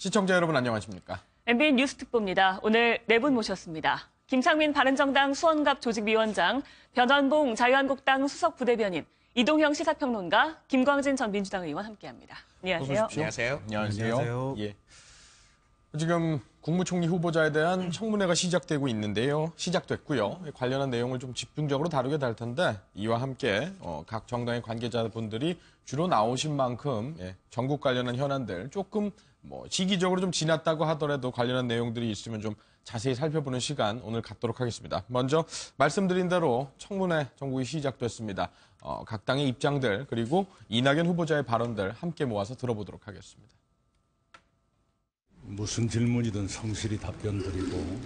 시청자 여러분 안녕하십니까? MBN 뉴스특보입니다. 오늘 네 분 모셨습니다. 김창민 바른정당 수원갑 조직위원장, 변원봉 자유한국당 수석부대변인, 이동형 시사평론가, 김광진 전 민주당 의원 함께합니다. 안녕하세요. 안녕하세요. 안녕하세요. 예. 지금 국무총리 후보자에 대한 청문회가 시작되고 있는데요. 시작됐고요. 관련한 내용을 좀 집중적으로 다루게 될 텐데 이와 함께 각 정당의 관계자분들이 주로 나오신 만큼 전국 관련한 현안들 조금 시기적으로 좀 지났다고 하더라도 관련한 내용들이 있으면 좀 자세히 살펴보는 시간 오늘 갖도록 하겠습니다. 먼저 말씀드린 대로 청문회 전국이 시작됐습니다. 각 당의 입장들 그리고 이낙연 후보자의 발언들 함께 모아서 들어보도록 하겠습니다. 무슨 질문이든 성실히 답변드리고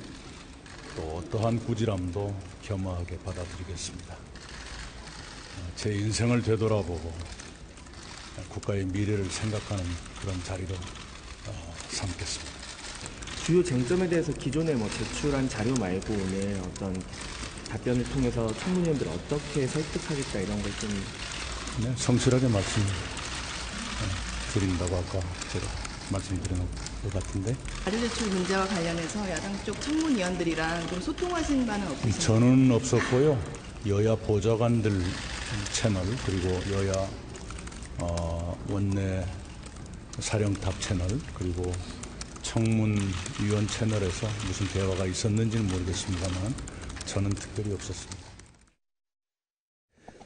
또 어떠한 꾸지람도 겸허하게 받아들이겠습니다. 제 인생을 되돌아보고 국가의 미래를 생각하는 그런 자리로 삼겠습니다. 주요 쟁점에 대해서 기존에 제출한 자료 말고 오늘 어떤 답변을 통해서 청문위원들 어떻게 설득하겠다 이런 걸 좀 성실하게 말씀드린다고 아까 제가 말씀드린 것 같은데. 자료 제출 문제와 관련해서 야당 쪽 청문위원들이랑 좀 소통하신 바는 없으신가요? 저는 없었고요. 여야 보좌관들 채널 그리고 여야 원내 사령탑 채널 그리고 청문위원 채널에서 무슨 대화가 있었는지는 모르겠습니다만 저는 특별히 없었습니다.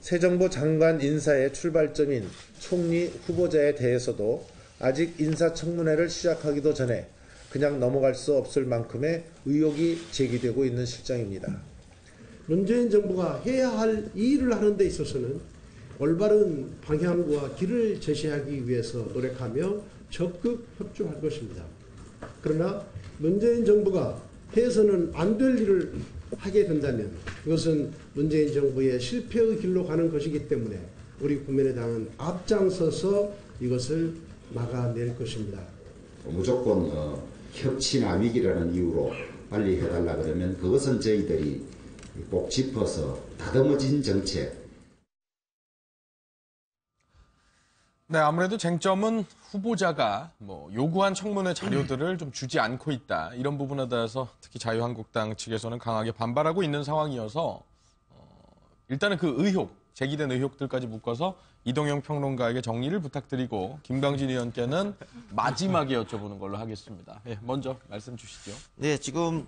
새 정부 장관 인사의 출발점인 총리 후보자에 대해서도 아직 인사청문회를 시작하기도 전에 그냥 넘어갈 수 없을 만큼의 의혹이 제기되고 있는 실정입니다. 문재인 정부가 해야 할 일을 하는 데 있어서는 올바른 방향과 길을 제시하기 위해서 노력하며 적극 협조할 것입니다. 그러나 문재인 정부가 해서는 안 될 일을 하게 된다면 그것은 문재인 정부의 실패의 길로 가는 것이기 때문에 우리 국민의당은 앞장서서 이것을 막아낼 것입니다. 무조건 협치나 위기라는 이유로 빨리 해달라 그러면 그것은 저희들이 꼭 짚어서 다듬어진 정책. 네, 아무래도 쟁점은 후보자가 요구한 청문회 자료들을 좀 주지 않고 있다. 이런 부분에 대해서 특히 자유한국당 측에서는 강하게 반발하고 있는 상황이어서 일단은 그 의혹, 제기된 의혹들까지 묶어서 이동형 평론가에게 정리를 부탁드리고 김광진 의원께는 마지막에 여쭤보는 걸로 하겠습니다. 예, 먼저 말씀 주시죠. 네, 지금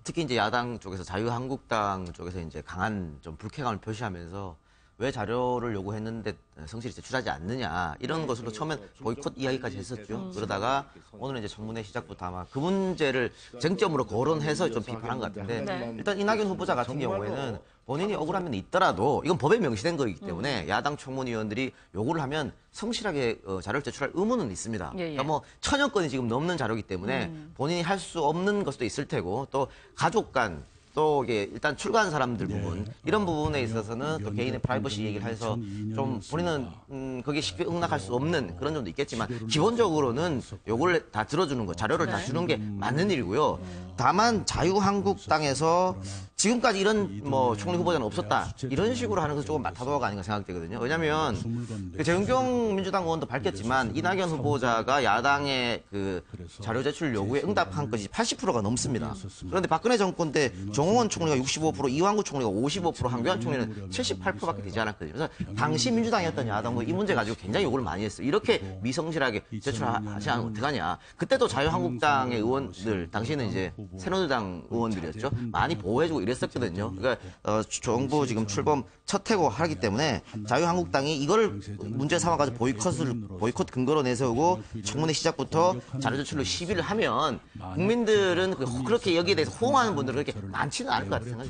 특히 이제 야당 쪽에서 자유한국당 쪽에서 이제 강한 좀 불쾌감을 표시하면서 왜 자료를 요구했는데 성실히 제출하지 않느냐 이런 것으로 처음엔 보이콧 이야기까지 했었죠. 그러다가 오늘은 이제 청문회 시작부터 아마 그 문제를 쟁점으로 거론해서 좀 비판한 것 같은데 일단 이낙연 후보자 같은 경우에는 본인이 억울한 면이 있더라도 이건 법에 명시된 거이기 때문에 야당 청문위원들이 요구를 하면 성실하게 자료를 제출할 의무는 있습니다. 그러니까 1000여 건이 지금 넘는 자료이기 때문에 본인이 할 수 없는 것도 있을 테고 또 가족 간 또 이게 일단 출가한 사람들 부분 이런 부분에 있어서는 또 개인의 프라이버시 얘기를 해서 좀 본인은 거기에 쉽게 응낙할 수 없는 그런 점도 있겠지만 기본적으로는 요걸 다 들어주는 거 자료를 다 주는 게 맞는 일이고요. 다만 자유한국당에서 지금까지 이런 총리 후보자는 없었다 이런 식으로 하는 것은 조금 마타도가 아닌가 생각되거든요. 왜냐하면 재윤경 민주당 의원도 밝혔지만 이낙연 후보자가 야당의 그 자료 제출 요구에 응답한 것이 80%가 넘습니다. 그런데 박근혜 정권 때 정홍원 총리가 65%, 이완구 총리가 55%, 한교안 총리는 78%밖에 되지 않았거든요. 그래서 당시 민주당이었던 야당도 이 문제 가지고 굉장히 요구를 많이 했어요. 이렇게 미성실하게 제출하지 않으면 어떡하냐. 그때도 자유한국당의 의원들, 당시에는 이제 새누리당 의원들이었죠. 많이 보호해주고 이랬었거든요. 그러니까 정부 지금 출범 첫 해고 하기 때문에 자유한국당이 이걸 문제 삼아가지고 보이콧 근거로 내세우고 청문회 시작부터 자료 제출로 시비를 하면 국민들은 그렇게 여기에 대해서 호응하는 분들은 그렇게 많지는 않을 것 같아요.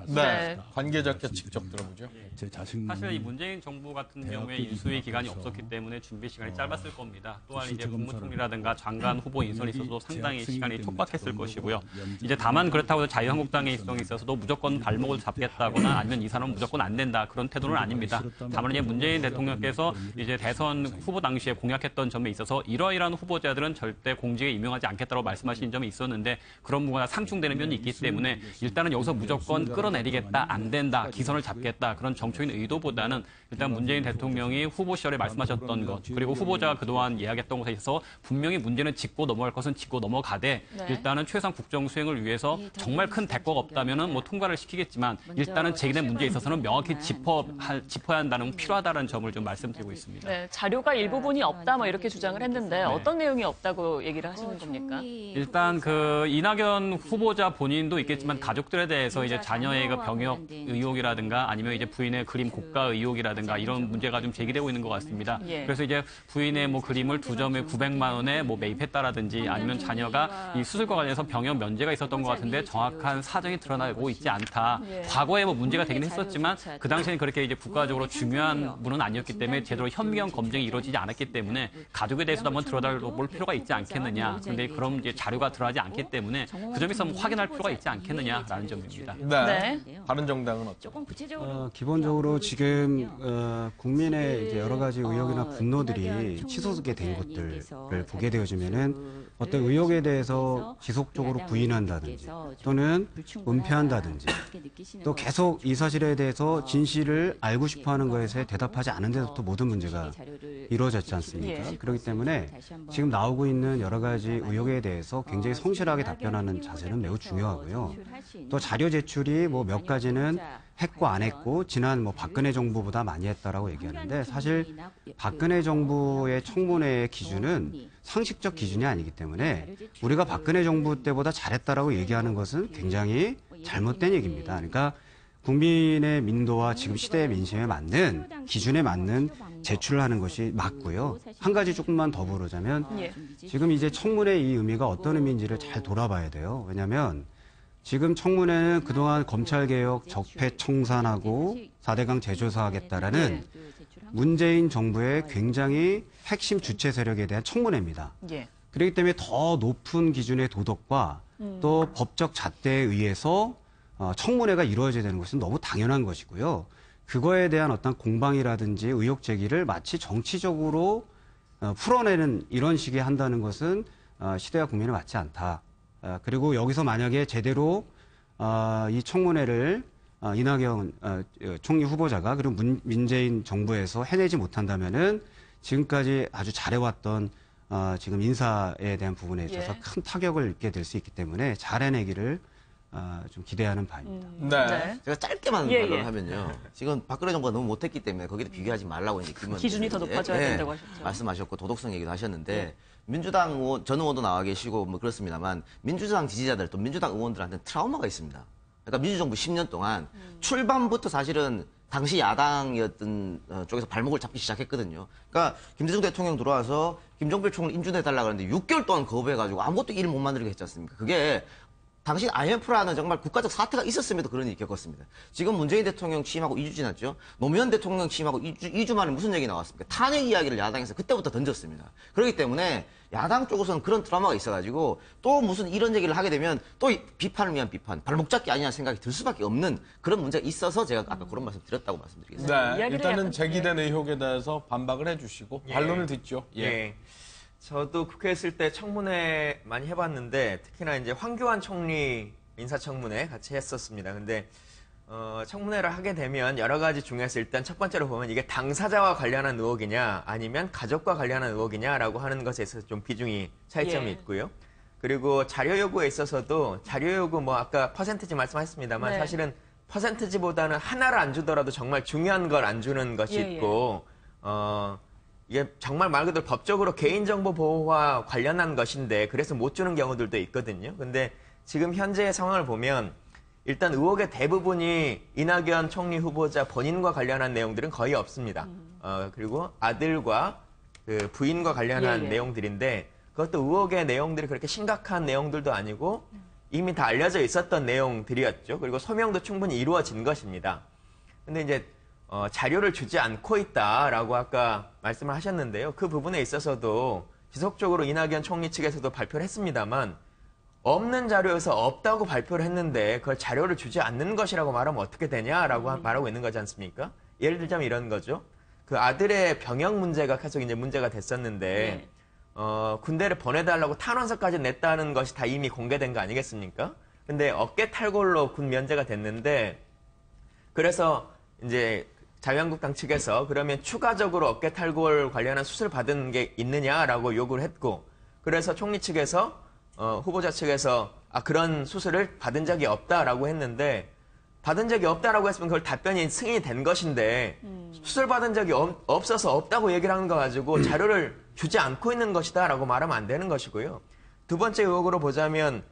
네, 관계자께 직접 들어보죠. 사실 이 문재인 정부 같은 경우에 인수위 기간이 없었기 때문에 준비 시간이 짧았을 겁니다. 또한 이제 국무총리라든가 장관 후보 인선에 있어서도 상당히 시간이 촉박했을 것이고요. 이제 다만 그렇다고 해서 자유한국당의 입장에 있어서도 무조건 발목을 잡겠다거나 아니면 이 사람은 무조건 안 된다 그런 태도는 아닙니다. 다만 이제 문재인 대통령께서 이제 대선 후보 당시에 공약했던 점에 있어서 이러이러한 후보자들은 절대 공직에 임명하지 않겠다고 말씀하신 점이 있었는데 그런 부분과 상충되는 면이 있기 때문에 일단은 여기서 무조건 끌어내리겠다, 안 된다, 기선을 잡겠다 그런 정초인 의도보다는 일단 문재인 대통령이 후보 시절에 말씀하셨던 것 그리고 후보자가 그동안 이야기했던 것에 있어서 분명히 문제는 짚고 넘어갈 것은 짚고 넘어가되 일단은 최소한 국정 수행을 위해서 정말 큰 대가가 없다면은 뭐 통과를 시키겠지만 일단은 제기된 문제에 있어서는 명확히 짚어야 한다는 필요하다는 점을 좀 말씀드리고 있습니다. 네, 자료가 일부분이 없다 뭐 이렇게 주장을 했는데 어떤 내용이 없다고 얘기를 하시는 겁니까? 일단 그 이낙연 후보자 본인도 있겠지만 가족들에 대해서 이제 자녀의 그 병역 의혹이라든가 아니면 이제 부인의 그림 고가 의혹이라든가 이런 문제가 좀 제기되고 있는 것 같습니다. 그래서 이제 부인의 뭐 그림을 2점에 900만 원에 뭐 매입했다라든지 아니면 자녀가 이 수술과 관련해서 병역 면제가 있었던 것 같은데 정확한 사정이 드러나고 있지 않다. 과거에 뭐 문제가 되긴 했었지만 그 당시에는 그렇게 이제 국가적으로 중요한 분은 아니었기 때문에 제대로 현미경 검증이 이루어지지 않았기 때문에 가족에 대해서도 한번 들여다볼 필요가 있지 않겠느냐. 그런데 그런 이제 자료가 드러나지 않기 때문에 그 점에서 한번 확인할 필요가 있지 않겠느냐라는 점입니다. 네. 바른정당은 어떻죠? 기본적으로 지금 국민의 이제 여러 가지 의혹이나 분노들이 치솟게 된 것들을 보게 되어지면은 어떤 의혹에 대해서 지속적으로 부인한다든지 또는 은폐한다든지 또 계속 이 사실에 대해서 진실을 알고 싶어하는 것에 대답하지 않은 데서부터 모든 문제가 이루어졌지 않습니까? 그렇기 때문에 지금 나오고 있는 여러 가지 의혹에 대해서 굉장히 성실하게 답변하는 자세는 매우 중요하고요. 또 자료 제출이 뭐 몇 가지는 했고 안 했고 지난 뭐 박근혜 정부보다 많이 했다라고 얘기하는데 사실 박근혜 정부의 청문회의 기준은 상식적 기준이 아니기 때문에 우리가 박근혜 정부 때보다 잘했다라고 얘기하는 것은 굉장히 잘못된 얘기입니다. 그러니까 국민의 민도와 지금 시대의 민심에 맞는 기준에 맞는 제출을 하는 것이 맞고요. 한 가지 조금만 더 부르자면 지금 이제 청문회 이 의미가 어떤 의미인지를 잘 돌아봐야 돼요. 왜냐하면 지금 청문회는 그동안 검찰개혁 적폐 청산하고 4대강 재조사하겠다라는 문재인 정부의 굉장히 핵심 주체 세력에 대한 청문회입니다. 그렇기 때문에 더 높은 기준의 도덕과 또 법적 잣대에 의해서 청문회가 이루어져야 되는 것은 너무 당연한 것이고요. 그거에 대한 어떤 공방이라든지 의혹 제기를 마치 정치적으로 풀어내는 이런 식의 한다는 것은 시대와 국민에 맞지 않다. 그리고 여기서 만약에 제대로 이 청문회를 이낙연 총리 후보자가 그리고 문재인 정부에서 해내지 못한다면은 지금까지 아주 잘해왔던 지금 인사에 대한 부분에 있어서 큰 타격을 입게 될 수 있기 때문에 잘 해내기를 좀 기대하는 바입니다. 네. 제가 짧게만 말을 하면요. 지금 박근혜 정부가 너무 못했기 때문에 거기다 비교하지 말라고 이제 기준이 더 높아져야 된다고 하셨죠. 말씀하셨고 도덕성 얘기도 하셨는데 민주당 의원, 전 의원도 나와 계시고 뭐 그렇습니다만 민주당 지지자들 또 민주당 의원들한테는 트라우마가 있습니다. 그러니까 민주정부 10년 동안 출범부터 사실은 당시 야당이었던 쪽에서 발목을 잡기 시작했거든요. 그러니까 김대중 대통령 들어와서 김종필 총리 인준해달라고 하는데 6개월 동안 거부해가지고 아무것도 일을 못 만들게 했지 않습니까? 그게 당시 IMF라는 정말 국가적 사태가 있었음에도 그런 일이 겪었습니다. 지금 문재인 대통령 취임하고 2주 지났죠. 노무현 대통령 취임하고 2주 만에 무슨 얘기 나왔습니까? 탄핵 이야기를 야당에서 그때부터 던졌습니다. 그렇기 때문에 야당 쪽에서는 그런 트라우마가 있어가지고 또 무슨 이런 얘기를 하게 되면 또 비판을 위한 비판, 발목 잡기 아니냐는 생각이 들 수밖에 없는 그런 문제가 있어서 제가 아까 그런 말씀 드렸다고 말씀드리겠습니다. 네, 일단은 제기된 의혹에 대해서 반박을 해주시고 반론을 듣죠. 저도 국회에 있을 때 청문회 많이 해봤는데 특히나 이제 황교안 총리 인사청문회 같이 했었습니다. 근데 청문회를 하게 되면 여러 가지 중에서 일단 첫 번째로 보면 이게 당사자와 관련한 의혹이냐 아니면 가족과 관련한 의혹이냐라고 하는 것에 있어서 좀 비중이 차이점이 있고요. 그리고 자료 요구에 있어서도 자료 요구 뭐 아까 퍼센티지 말씀하셨습니다만 사실은 퍼센티지보다는 하나를 안 주더라도 정말 중요한 걸 안 주는 것이 있고 이게 정말 말 그대로 법적으로 개인정보 보호와 관련한 것인데 그래서 못 주는 경우들도 있거든요. 근데 지금 현재의 상황을 보면 일단 의혹의 대부분이 이낙연 총리 후보자 본인과 관련한 내용들은 거의 없습니다. 그리고 아들과 그 부인과 관련한 내용들인데 그것도 의혹의 내용들이 그렇게 심각한 내용들도 아니고 이미 다 알려져 있었던 내용들이었죠. 그리고 소명도 충분히 이루어진 것입니다. 근데 이제 자료를 주지 않고 있다라고 아까 말씀을 하셨는데요. 그 부분에 있어서도 지속적으로 이낙연 총리 측에서도 발표를 했습니다만 없는 자료에서 없다고 발표를 했는데 그걸 자료를 주지 않는 것이라고 말하면 어떻게 되냐라고 말하고 있는 거지 않습니까? 예를 들자면 이런 거죠. 그 아들의 병역 문제가 계속 이제 문제가 됐었는데 군대를 보내달라고 탄원서까지 냈다는 것이 다 이미 공개된 거 아니겠습니까? 근데 어깨 탈골로 군 면제가 됐는데 그래서 이제 자유한국당 측에서 그러면 추가적으로 어깨 탈골 관련한 수술 받은 게 있느냐라고 요구를 했고 그래서 총리 측에서 후보자 측에서 그런 수술을 받은 적이 없다라고 했는데 받은 적이 없다라고 했으면 그걸 답변이 승인이 된 것인데 수술 받은 적이 없어서 없다고 얘기를 하는 거 가지고 자료를 주지 않고 있는 것이다라고 말하면 안 되는 것이고요. 두 번째 의혹으로 보자면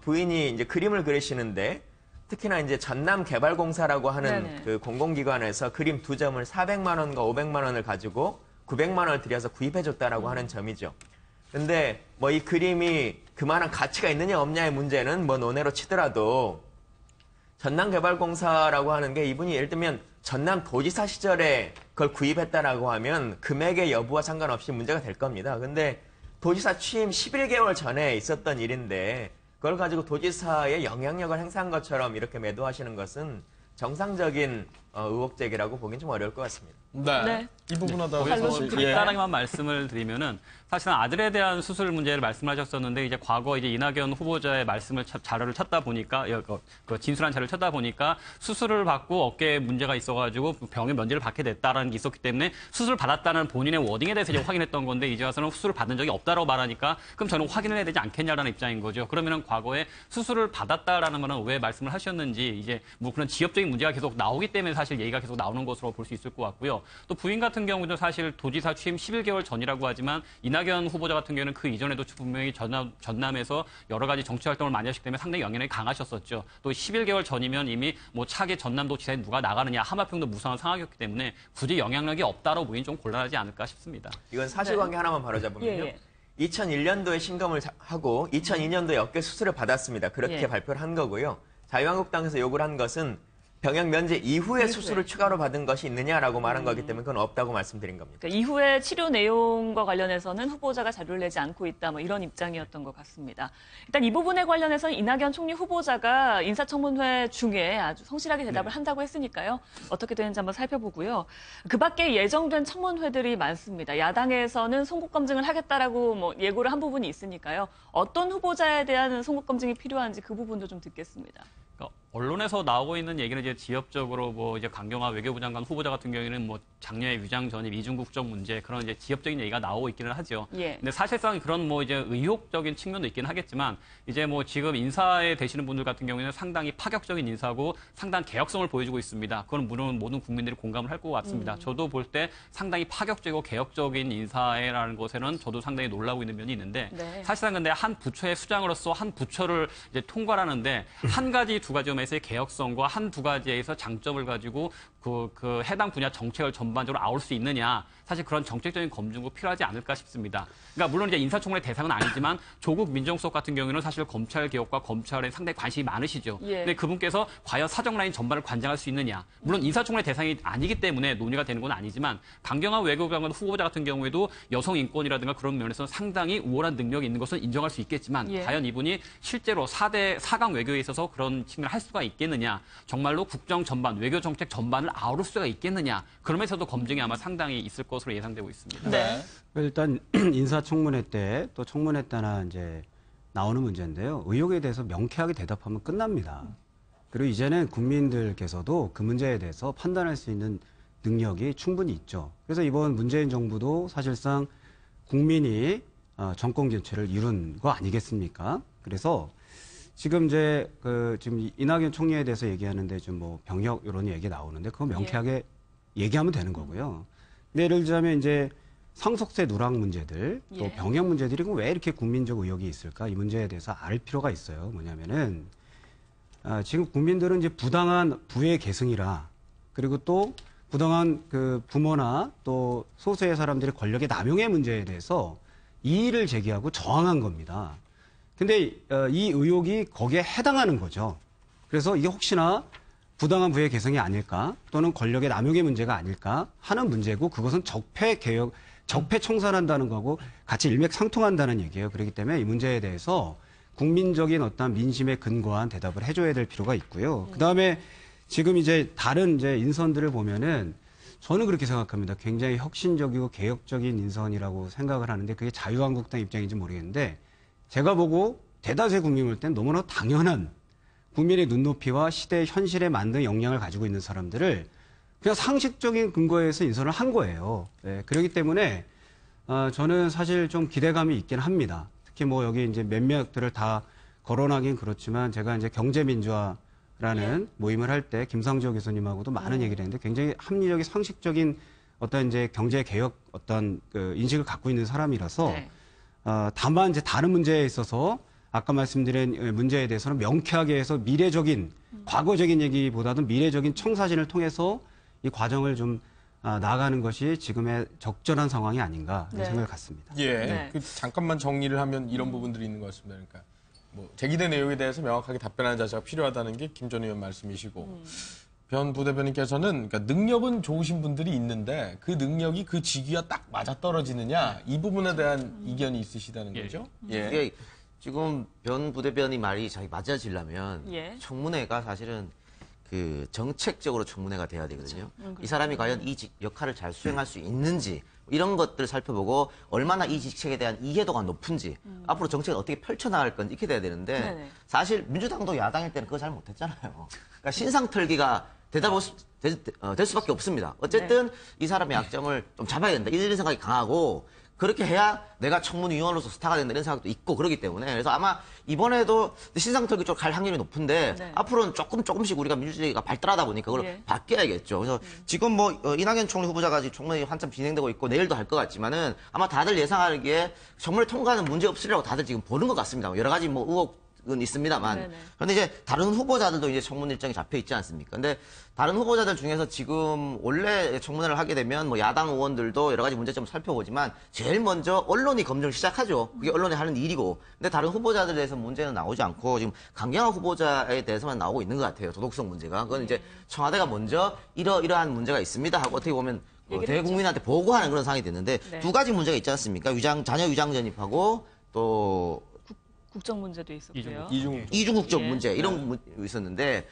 부인이 이제 그림을 그리시는데 특히나 이제 전남개발공사라고 하는 네네. 그 공공기관에서 그림 2점을 400만 원과 500만 원을 가지고 900만 원을 들여서 구입해줬다라고 하는 점이죠. 근데 뭐 이 그림이 그만한 가치가 있느냐 없냐의 문제는 뭐 논외로 치더라도 전남개발공사라고 하는 게 이분이 예를 들면 전남도지사 시절에 그걸 구입했다라고 하면 금액의 여부와 상관없이 문제가 될 겁니다. 근데 도지사 취임 11개월 전에 있었던 일인데 그걸 가지고 도지사의 영향력을 행사한 것처럼 이렇게 매도하시는 것은 정상적인 의혹 제기라고 보기는 좀 어려울 것 같습니다. 네. 이 부분 하다 거기서 간단하게만 말씀을 드리면은 사실은 아들에 대한 수술 문제를 말씀하셨었는데 이제 과거 이제 이낙연 후보자의 말씀을 자료를 찾다 보니까 그 진술한 자료를 찾다 보니까 수술을 받고 어깨에 문제가 있어가지고 병의 면제를 받게 됐다라는 게 있었기 때문에 수술 받았다는 본인의 워딩에 대해서 이제 확인했던 건데 이제 와서는 수술을 받은 적이 없다라고 말하니까 그럼 저는 확인을 해야 되지 않겠냐라는 입장인 거죠. 그러면은 과거에 수술을 받았다라는 거는 왜 말씀을 하셨는지 이제 뭐 그런 지엽적인 문제가 계속 나오기 때문에 사실 얘기가 계속 나오는 것으로 볼 수 있을 것 같고요. 또 부인 같은 경우도 사실 도지사 취임 11개월 전이라고 하지만 이낙연 후보자 같은 경우는 그 이전에도 분명히 전남에서 여러 가지 정치 활동을 많이 하셨기 때문에 상당히 영향력이 강하셨었죠. 또 11개월 전이면 이미 뭐 차기 전남도지사에 누가 나가느냐 하마평도 무상한 상황이었기 때문에 굳이 영향력이 없다로 보기는 좀 곤란하지 않을까 싶습니다. 이건 사실관계 하나만 바로잡으면요. 2001년도에 신검을 하고 2002년도에 어깨 수술을 받았습니다. 그렇게 발표를 한 거고요. 자유한국당에서 요구를 한 것은 병역 면제 이후에 수술을 추가로 받은 것이 있느냐라고 말한 거기 때문에 그건 없다고 말씀드린 겁니다. 그러니까 이후에 치료 내용과 관련해서는 후보자가 자료를 내지 않고 있다, 뭐 이런 입장이었던 것 같습니다. 일단 이 부분에 관련해서는 이낙연 총리 후보자가 인사청문회 중에 아주 성실하게 대답을 한다고 했으니까요. 어떻게 되는지 한번 살펴보고요. 그 밖에 예정된 청문회들이 많습니다. 야당에서는 송국 검증을 하겠다라고 뭐 예고를 한 부분이 있으니까요. 어떤 후보자에 대한 송국 검증이 필요한지 그 부분도 좀 듣겠습니다. 언론에서 나오고 있는 얘기는 이제 지역적으로 뭐 이제 강경화 외교부 장관 후보자 같은 경우에는 뭐 장녀의 위장 전입, 이중국 국적 문제 그런 이제 지역적인 얘기가 나오고 있기는 하죠. 근데 사실상 그런 뭐 이제 의혹적인 측면도 있긴 하겠지만 이제 뭐 지금 인사에 되시는 분들 같은 경우에는 상당히 파격적인 인사고 상당한 개혁성을 보여주고 있습니다. 그건 물론 모든 국민들이 공감을 할 것 같습니다. 저도 볼 때 상당히 파격적이고 개혁적인 인사라는 것에는 저도 상당히 놀라고 있는 면이 있는데 사실상 근데 한 부처의 수장으로서 한 부처를 이제 통과하는데 한 가지 두 가지 점에서의 개혁성과 한 두 가지에서 장점을 가지고 그 해당 분야 정책을 전반적으로 아울 수 있느냐. 사실 그런 정책적인 검증도 필요하지 않을까 싶습니다. 그러니까 물론 이제 인사청문회 대상은 아니지만 조국 민정수석 같은 경우에는 사실 검찰 개혁과 검찰에 상당히 관심이 많으시죠. 근데 그분께서 과연 사정 라인 전반을 관장할 수 있느냐. 물론 인사청문회 대상이 아니기 때문에 논의가 되는 건 아니지만 강경화 외교부 장관 후보자 같은 경우에도 여성 인권이라든가 그런 면에서 상당히 우월한 능력이 있는 것은 인정할 수 있겠지만 과연 이분이 실제로 4강 외교에 있어서 그런 측면을 할 수가 있겠느냐. 정말로 국정 전반, 외교 정책 전반을 아우를 수가 있겠느냐. 그러면서도 검증이 아마 상당히 있을 것으로 예상되고 있습니다. 일단 인사청문회 때 또 청문회 때나 이제 나오는 문제인데요. 의혹에 대해서 명쾌하게 대답하면 끝납니다. 그리고 이제는 국민들께서도 그 문제에 대해서 판단할 수 있는 능력이 충분히 있죠. 그래서 이번 문재인 정부도 사실상 국민이 정권 교체를 이룬 거 아니겠습니까? 그래서 지금 이제 지금 이낙연 총리에 대해서 얘기하는데 좀 뭐 병역 이런 얘기 나오는데 그거 명쾌하게 얘기하면 되는 거고요. 근데 예를 들자면 이제 상속세 누락 문제들 또 병역 문제들이 왜 이렇게 국민적 의혹이 있을까? 이 문제에 대해서 알 필요가 있어요. 뭐냐면은 지금 국민들은 이제 부당한 부의 계승이라 그리고 또 부당한 그 부모나 또 소수의 사람들의 권력의 남용의 문제에 대해서 이의를 제기하고 저항한 겁니다. 근데 이 의혹이 거기에 해당하는 거죠. 그래서 이게 혹시나 부당한 부의 계승이 아닐까 또는 권력의 남용의 문제가 아닐까 하는 문제고 그것은 적폐 청산한다는 거고 같이 일맥상통한다는 얘기예요. 그렇기 때문에 이 문제에 대해서 국민적인 어떤 민심에 근거한 대답을 해줘야 될 필요가 있고요. 그다음에 지금 이제 다른 이제 인선들을 보면은 저는 그렇게 생각합니다. 굉장히 혁신적이고 개혁적인 인선이라고 생각을 하는데 그게 자유한국당 입장인지 모르겠는데 제가 보고 대다수의 국민을 볼 땐 너무나 당연한 국민의 눈높이와 시대의 현실에 맞는 역량을 가지고 있는 사람들을 그냥 상식적인 근거에서 인선을 한 거예요. 예, 그렇기 때문에 저는 사실 좀 기대감이 있긴 합니다. 특히 뭐 여기 이제 몇몇들을 다 거론하긴 그렇지만 제가 이제 경제민주화라는 모임을 할 때 김상조 교수님하고도 많은 얘기를 했는데 굉장히 합리적인 상식적인 어떤 이제 경제 개혁 어떤 그 인식을 갖고 있는 사람이라서 다만 이제 다른 문제에 있어서 아까 말씀드린 문제에 대해서는 명쾌하게 해서 미래적인 과거적인 얘기보다도 미래적인 청사진을 통해서 이 과정을 좀 나아가는 것이 지금의 적절한 상황이 아닌가 이런 생각을 갖습니다. 예, 그 잠깐만 정리를 하면 이런 부분들이 있는 것 같습니다. 그러니까 뭐 제기된 내용에 대해서 명확하게 답변하는 자세가 필요하다는 게 김 전 의원 말씀이시고 변 부대변인께서는 그러니까 능력은 좋으신 분들이 있는데 그 능력이 그 직위와 딱 맞아떨어지느냐 이 부분에 대한 이견이 있으시다는 거죠? 이게 지금 변 부대변이 말이 자기 맞아지려면 예. 청문회가 사실은 그 정책적으로 청문회가 돼야 되거든요. 이 사람이 과연 이 역할을 잘 수행할 수 있는지 이런 것들을 살펴보고 얼마나 이 직책에 대한 이해도가 높은지 앞으로 정책을 어떻게 펼쳐나갈 건지 이렇게 돼야 되는데 네네. 사실 민주당도 야당일 때는 그거 잘 못했잖아요. 그러니까 신상털기가 될 수밖에 없습니다. 어쨌든 이 사람의 약점을 좀 잡아야 된다. 이런 생각이 강하고 그렇게 해야 내가 청문위원으로서 스타가 된다 이런 생각도 있고 그러기 때문에 그래서 아마 이번에도 신상털기 쪽 갈 확률이 높은데 앞으로는 조금씩 우리가 민주주의가 발달하다 보니까 그걸 바뀌어야겠죠. 그래서 지금 뭐 이낙연 총리 후보자가 지금 청문회 한참 진행되고 있고 내일도 할 것 같지만은 아마 다들 예상하기에 청문회 통과는 문제 없으리라고 다들 지금 보는 것 같습니다. 여러 가지 뭐 의혹은 있습니다만. 그런데 이제 다른 후보자들도 이제 청문 일정이 잡혀 있지 않습니까? 근데 다른 후보자들 중에서 지금 원래 청문회를 하게 되면 뭐 야당 의원들도 여러 가지 문제점을 살펴보지만 제일 먼저 언론이 검증을 시작하죠. 그게 언론이 하는 일이고. 근데 다른 후보자들에 대해서 문제는 나오지 않고 지금 강경화 후보자에 대해서만 나오고 있는 것 같아요. 도덕성 문제가. 그건 이제 청와대가 먼저 이러한 문제가 있습니다 하고 어떻게 보면 대국민한테 보고하는 그런 상황이 됐는데 두 가지 문제가 있지 않습니까? 자녀 위장 전입하고 또 국정 문제도 있었고요. 이중국적 문제 이런 게 있었는데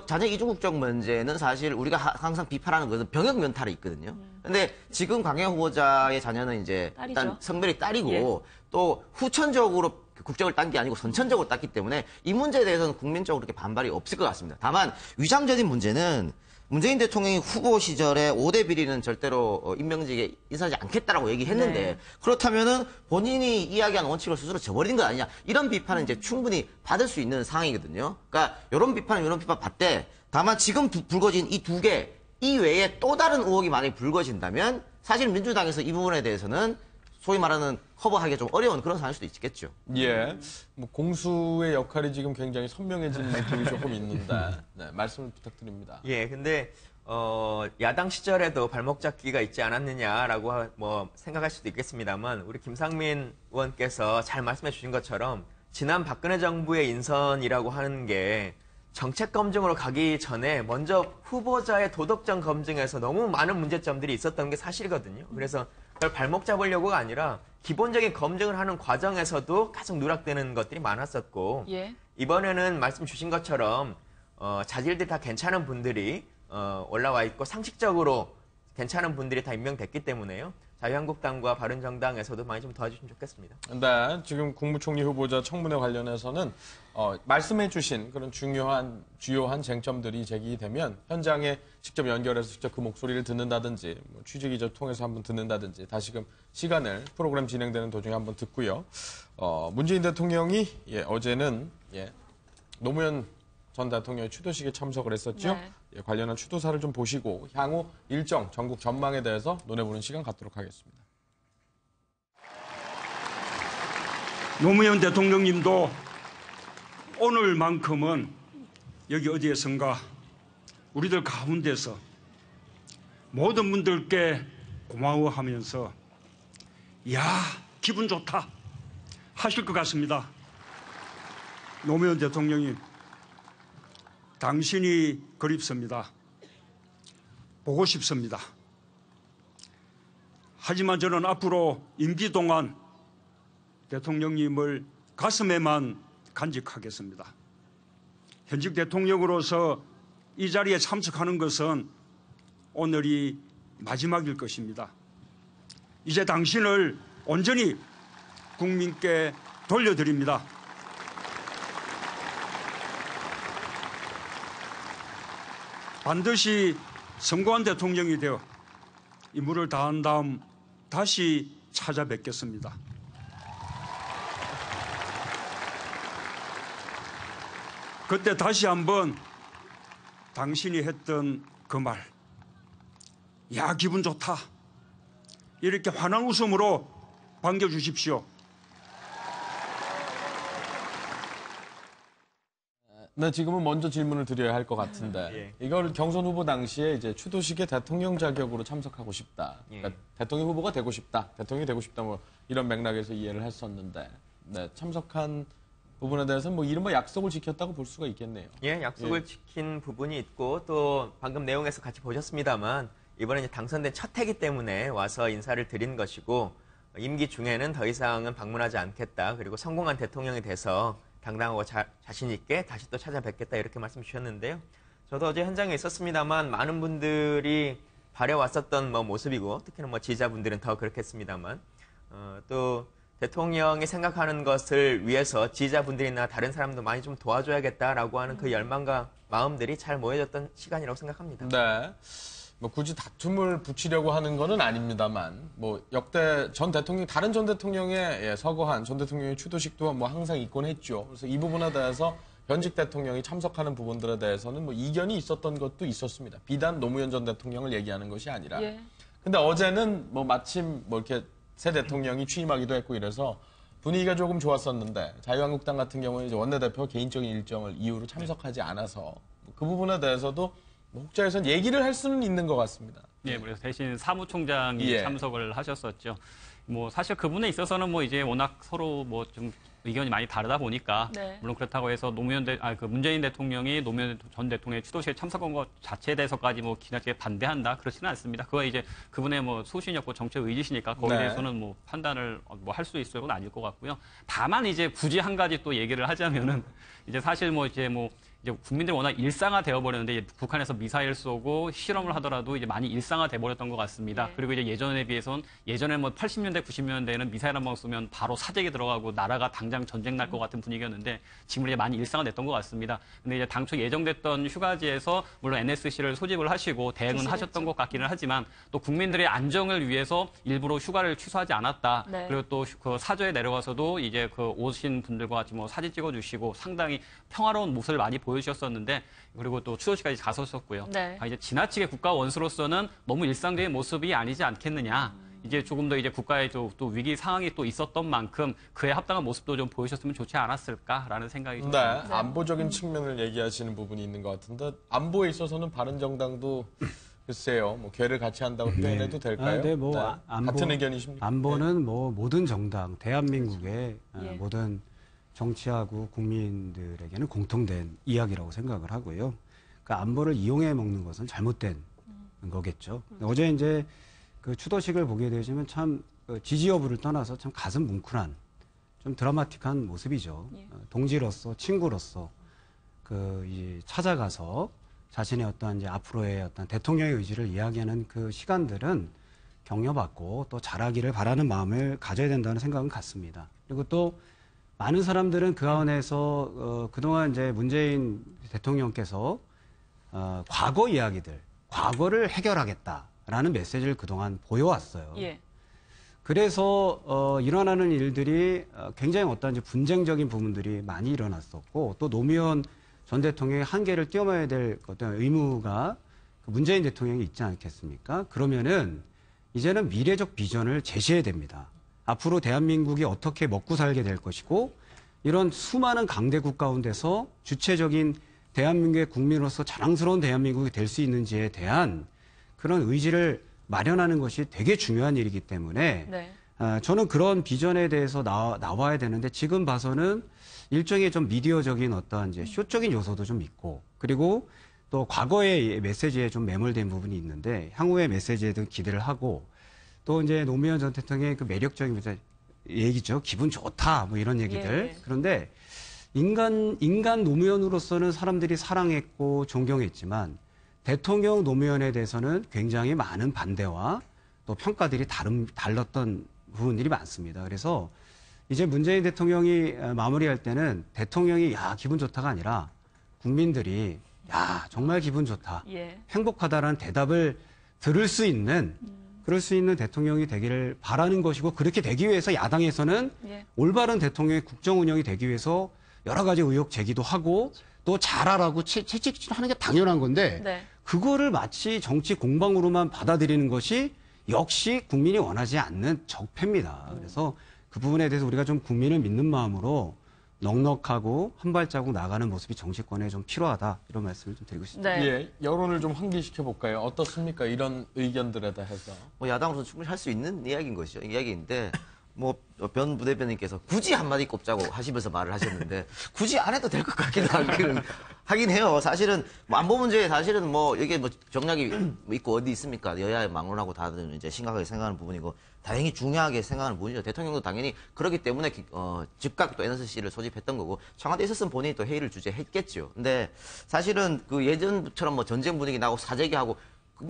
자녀 이중국적 문제는 사실 우리가 항상 비판하는 것은 병역 면탈이 있거든요. 근데 지금 강경 후보자의 자녀는 이제 일단 성별이 딸이고 또 후천적으로 국적을 딴 게 아니고 선천적으로 땄기 때문에 이 문제에 대해서는 국민적으로 그렇게 반발이 없을 것 같습니다. 다만 위장 전입 문제는 문재인 대통령이 후보 시절에 5대 비리는 절대로 임명직에 인사하지 않겠다라고 얘기했는데 그렇다면은 본인이 이야기한 원칙을 스스로 저버린 것 아니냐 이런 비판은 이제 충분히 받을 수 있는 상황이거든요. 그러니까 이런 비판 받되 다만 지금 불거진 이 두 개 이외에 또 다른 의혹이 만약에 불거진다면 사실 민주당에서 이 부분에 대해서는 소위 말하는 커버하기 좀 어려운 그런 상황일 수도 있겠죠. 예, 뭐 공수의 역할이 지금 굉장히 선명해진 느낌이 조금 있는데 말씀을 부탁드립니다. 예, 근데 야당 시절에도 발목 잡기가 있지 않았느냐라고 뭐 생각할 수도 있겠습니다만 우리 김상민 의원께서 잘 말씀해 주신 것처럼 지난 박근혜 정부의 인선이라고 하는 게 정책 검증으로 가기 전에 먼저 후보자의 도덕적 검증에서 너무 많은 문제점들이 있었던 게 사실이거든요. 그래서 그걸 발목 잡으려고가 아니라 기본적인 검증을 하는 과정에서도 계속 누락되는 것들이 많았었고 이번에는 말씀 주신 것처럼 자질들이 다 괜찮은 분들이 올라와 있고 상식적으로 괜찮은 분들이 다 임명됐기 때문에요. 자유한국당과 바른정당에서도 많이 좀 도와주시면 좋겠습니다. 네, 지금 국무총리 후보자 청문회 관련해서는 말씀해 주신 그런 주요한 쟁점들이 제기되면 현장에 직접 연결해서 직접 그 목소리를 듣는다든지 뭐 취재기자 통해서 한번 듣는다든지 다시금 시간을 프로그램 진행되는 도중에 한번 듣고요. 문재인 대통령이 어제는 노무현 전 대통령의 추도식에 참석을 했었죠. 관련한 추도사를 좀 보시고 향후 일정, 전국 전망에 대해서 논해보는 시간 갖도록 하겠습니다. 노무현 대통령님도 오늘만큼은 여기 어디에선가 우리들 가운데서 모든 분들께 고마워하면서 야 기분 좋다 하실 것 같습니다. 노무현 대통령님 당신이 그립습니다. 보고 싶습니다. 하지만 저는 앞으로 임기 동안 대통령님을 가슴에만 간직하겠습니다. 현직 대통령으로서 이 자리에 참석하는 것은 오늘이 마지막일 것입니다. 이제 당신을 온전히 국민께 돌려드립니다. 반드시 성공한 대통령이 되어 임무를 다한 다음 다시 찾아뵙겠습니다. 그때 다시 한번 당신이 했던 그 말, 야 기분 좋다, 이렇게 환한 웃음으로 반겨주십시오. 네, 지금은 먼저 질문을 드려야 할 것 같은데 이걸 경선 후보 당시에 이제 추도식에 대통령 자격으로 참석하고 싶다. 그러니까 대통령 후보가 되고 싶다. 대통령이 되고 싶다. 뭐 이런 맥락에서 이해를 했었는데 참석한 부분에 대해서는 뭐 이른바 약속을 지켰다고 볼 수가 있겠네요. 예, 약속을 지킨 부분이 있고 또 방금 내용에서 같이 보셨습니다만 이번에 이제 당선된 첫 해기 때문에 와서 인사를 드린 것이고 임기 중에는 더 이상은 방문하지 않겠다. 그리고 성공한 대통령이 돼서 당당하고 자신 있게 다시 또 찾아뵙겠다 이렇게 말씀 주셨는데요. 저도 어제 현장에 있었습니다만 많은 분들이 바래왔었던 모습이고 특히나 지지자분들은 더 그렇겠습니다만 또 대통령이 생각하는 것을 위해서 지지자분들이나 다른 사람도 많이 좀 도와줘야겠다라고 하는 그 열망과 마음들이 잘 모여졌던 시간이라고 생각합니다. 네. 굳이 다툼을 붙이려고 하는 거는 아닙니다만, 역대 전 대통령, 다른 전 대통령의 서거한 전 대통령의 추도식도 항상 있곤 했죠. 그래서 이 부분에 대해서 현직 대통령이 참석하는 부분들에 대해서는 이견이 있었던 것도 있었습니다. 비단 노무현 전 대통령을 얘기하는 것이 아니라. 근데 어제는 마침 이렇게 새 대통령이 취임하기도 했고 이래서 분위기가 조금 좋았었는데 자유한국당 같은 경우는 이제 원내대표 개인적인 일정을 이유로 참석하지 않아서 그 부분에 대해서도 혹자에선 얘기를 할 수는 있는 것 같습니다. 네, 그래서 대신 사무총장이 참석을 하셨었죠. 사실 그분에 있어서는 이제 워낙 서로 좀 의견이 많이 다르다 보니까 물론 그렇다고 해서 문재인 대통령이 노무현 전 대통령의 추도식에 참석한 것 자체에 대해서까지 기나게 반대한다 그렇지는 않습니다. 그거 이제 그분의 소신이었고 정책 의지시니까 거기에 대해서는 판단을 할 수 있을 건 아닐 것 같고요. 다만 이제 굳이 한 가지 또 얘기를 하자면은 이제 사실 이제 국민들이 워낙 일상화되어 버렸는데 북한에서 미사일 쏘고 실험을 하더라도 이제 많이 일상화돼 버렸던 것 같습니다. 그리고 이제 예전에 비해서는 예전에 80년대, 90년대에는 미사일 한 방 쏘면 바로 사재기 들어가고 나라가 당장 전쟁 날 것 같은 분위기였는데 지금은 이제 많이 일상화됐던 것 같습니다. 근데 이제 당초 예정됐던 휴가지에서 물론 NSC를 소집을 하시고 대응은 하셨던 것 같기는 하지만 또 국민들의 안정을 위해서 일부러 휴가를 취소하지 않았다. 그리고 또 그 사저에 내려가서도 이제 그 오신 분들과 같이 사진 찍어주시고 상당히 평화로운 모습을 많이 보여주셨었는데 그리고 또 추도식까지 가셨었고요. 이제 지나치게 국가 원수로서는 너무 일상적인 모습이 아니지 않겠느냐. 이제 조금 더 이제 국가의 또 위기 상황이 또 있었던 만큼 그에 합당한 모습도 좀 보여주셨으면 좋지 않았을까라는 생각이 좀 듭니다. 안보적인 측면을 얘기하시는 부분이 있는 것 같은데 안보에 있어서는 바른정당도 글쎄요, 괴를 같이 한다고 표현해도 될까요? 같은 의견이십니까? 안보는 모든 정당, 대한민국의 모든 정치하고 국민들에게는 공통된 이야기라고 생각을 하고요. 그 안보를 이용해 먹는 것은 잘못된 거겠죠. 어제 이제 그 추도식을 보게 되시면 참 지지 여부를 떠나서 참 가슴 뭉클한 좀 드라마틱한 모습이죠. 동지로서 친구로서 찾아가서 자신의 어떤 이제 앞으로의 어떤 대통령의 의지를 이야기하는 그 시간들은 격려받고 또 잘하기를 바라는 마음을 가져야 된다는 생각은 같습니다. 그리고 또 많은 사람들은 그 안에서 그동안 이제 문재인 대통령께서 과거 이야기들, 과거를 해결하겠다라는 메시지를 그동안 보여왔어요. 그래서 일어나는 일들이 굉장히 어떤 이제 분쟁적인 부분들이 많이 일어났었고 또 노무현 전 대통령의 한계를 뛰어넘어야 될 어떤 의무가 문재인 대통령이 있지 않겠습니까? 그러면은 이제는 미래적 비전을 제시해야 됩니다. 앞으로 대한민국이 어떻게 먹고 살게 될 것이고 이런 수많은 강대국 가운데서 주체적인 대한민국의 국민으로서 자랑스러운 대한민국이 될 수 있는지에 대한 그런 의지를 마련하는 것이 되게 중요한 일이기 때문에 저는 그런 비전에 대해서 나와야 되는데 지금 봐서는 일종의 좀 미디어적인 어떤 이제 쇼적인 요소도 좀 있고 그리고 또 과거의 메시지에 좀 매몰된 부분이 있는데 향후의 메시지에도 기대를 하고 또 이제 노무현 전 대통령의 그 매력적인 얘기죠. 기분 좋다 뭐 이런 얘기들. 그런데 인간 노무현으로서는 사람들이 사랑했고 존경했지만 대통령 노무현에 대해서는 굉장히 많은 반대와 또 평가들이 달랐던 부분들이 많습니다. 그래서 이제 문재인 대통령이 마무리할 때는 대통령이 기분 좋다가 아니라 국민들이 야, 정말 기분 좋다. 예. 행복하다라는 대답을 들을 수 있는 그럴 수 있는 대통령이 되기를 바라는 것이고 그렇게 되기 위해서 야당에서는 예. 올바른 대통령의 국정 운영이 되기 위해서 여러 가지 의혹 제기도 하고 또 잘하라고 채찍질하는 게 당연한 건데 네. 그거를 마치 정치 공방으로만 받아들이는 것이 역시 국민이 원하지 않는 적폐입니다. 그래서 그 부분에 대해서 우리가 좀 국민을 믿는 마음으로 넉넉하고 한 발자국 나가는 모습이 정치권에 좀 필요하다 이런 말씀을 좀 드리고 싶습니다. 네. 예, 여론을 좀 환기시켜 볼까요? 어떻습니까? 이런 의견들에 대해서. 뭐 야당으로서 충분히 할 수 있는 이야기인 것이죠. 이야기인데 뭐 변 부대변인께서 굳이 한마디 꼽자고 하시면서 말을 하셨는데 굳이 안 해도 될 것 같기도 하긴 해요. 사실은 뭐 안보 문제에 사실은 뭐 이게 뭐 정략이 있고 어디 있습니까? 여야에 막론하고 다들 이제 심각하게 생각하는 부분이고 다행히 중요하게 생각하는 부분이죠. 대통령도 당연히 그렇기 때문에 즉각 또 NSC를 소집했던 거고 청와대에 있었으면 본인이 또 회의를 주재했겠죠. 근데 사실은 그 예전처럼 뭐 전쟁 분위기 나고 사재기하고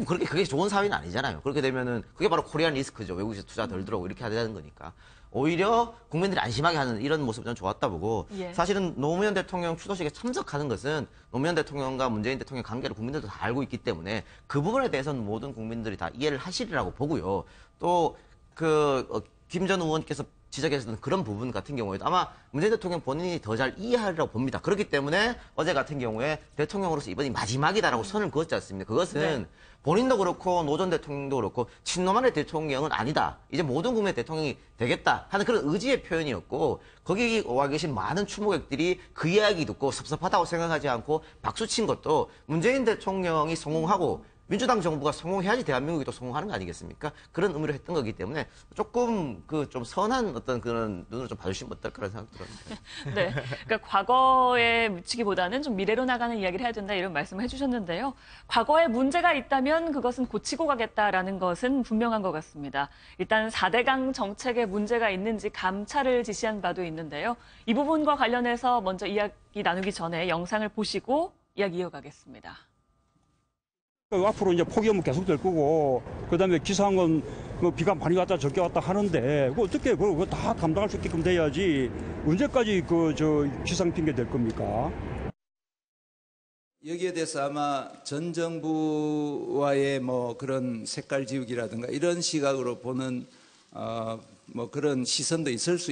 그렇게 그게 좋은 사회는 아니잖아요. 그렇게 되면은 그게 바로 코리안 리스크죠. 외국에서 투자 덜 들어오고 이렇게 하는 거니까. 오히려 국민들이 안심하게 하는 이런 모습이 저는 좋았다 보고 예. 사실은 노무현 대통령 추도식에 참석하는 것은 노무현 대통령과 문재인 대통령 관계를 국민들도 다 알고 있기 때문에 그 부분에 대해서는 모든 국민들이 다 이해를 하시리라고 보고요. 또 김 전 의원께서 지적했던 그런 부분 같은 경우에도 아마 문재인 대통령 본인이 더 잘 이해하리라고 봅니다. 그렇기 때문에 어제 같은 경우에 대통령으로서 이번이 마지막이다라고 선을 그었지 않습니까? 그것은 네. 본인도 그렇고 노 전 대통령도 그렇고 친노만의 대통령은 아니다. 이제 모든 국민의 대통령이 되겠다 하는 그런 의지의 표현이었고 거기 와 계신 많은 추모객들이 그 이야기 듣고 섭섭하다고 생각하지 않고 박수친 것도 문재인 대통령이 성공하고 민주당 정부가 성공해야지 대한민국이 또 성공하는 거 아니겠습니까? 그런 의미로 했던 거기 때문에 조금 좀 선한 어떤 그런 눈으로 좀 봐주시면 어떨까라는 생각 들었는데. 네. 그러니까 과거에 묻히기보다는 좀 미래로 나가는 이야기를 해야 된다 이런 말씀을 해주셨는데요. 과거에 문제가 있다면 그것은 고치고 가겠다라는 것은 분명한 것 같습니다. 일단 4대강 정책에 문제가 있는지 감찰을 지시한 바도 있는데요. 이 부분과 관련해서 먼저 이야기 나누기 전에 영상을 보시고 이야기 이어가겠습니다. 앞으로 이제 폭염은 계속될 거고, 그다음에 기상은 뭐 비가 많이 왔다 적게 왔다 하는데, 그거 어떻게 그거 다 감당할 수 있게끔 돼야지 언제까지 기상 핑계 될 겁니까? 여기에 대해서 아마 전 정부와의 뭐 그런 색깔 지우기라든가 이런 시각으로 보는 뭐 그런 시선도 있을 수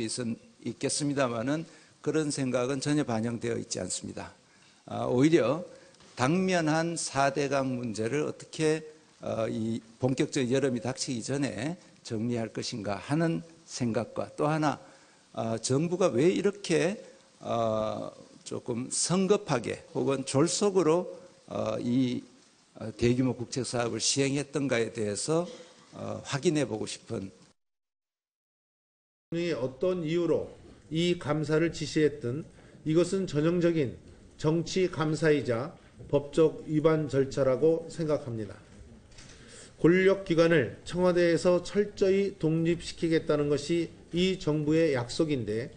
있겠습니다만은 그런 생각은 전혀 반영되어 있지 않습니다. 오히려 당면한 4대강 문제를 어떻게 이 본격적인 여름이 닥치기 전에 정리할 것인가 하는 생각과 또 하나 정부가 왜 이렇게 조금 성급하게 혹은 졸속으로 이 대규모 국책 사업을 시행했던가에 대해서 확인해 보고 싶은. 어떤 이유로 이 감사를 지시했든 이것은 전형적인 정치 감사이자 법적 위반 절차라고 생각합니다. 권력기관을 청와대에서 철저히 독립시키겠다는 것이 이 정부의 약속인데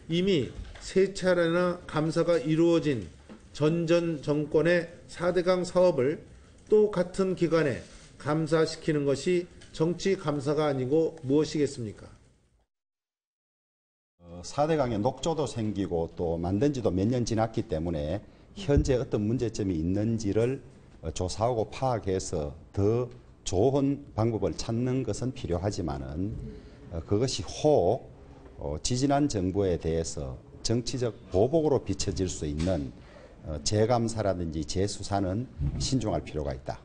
이미 3차례나 감사가 이루어진 전 정권의 4대강 사업을 또 같은 기관에 감사시키는 것이 정치 감사가 아니고 무엇이겠습니까? 4대강에 녹조도 생기고 또 만든 지도 몇 년 지났기 때문에 현재 어떤 문제점이 있는지를 조사하고 파악해서 더 좋은 방법을 찾는 것은 필요하지만은 그것이 혹 지지난 정부에 대해서 정치적 보복으로 비춰질 수 있는 재감사라든지 재수사는 신중할 필요가 있다.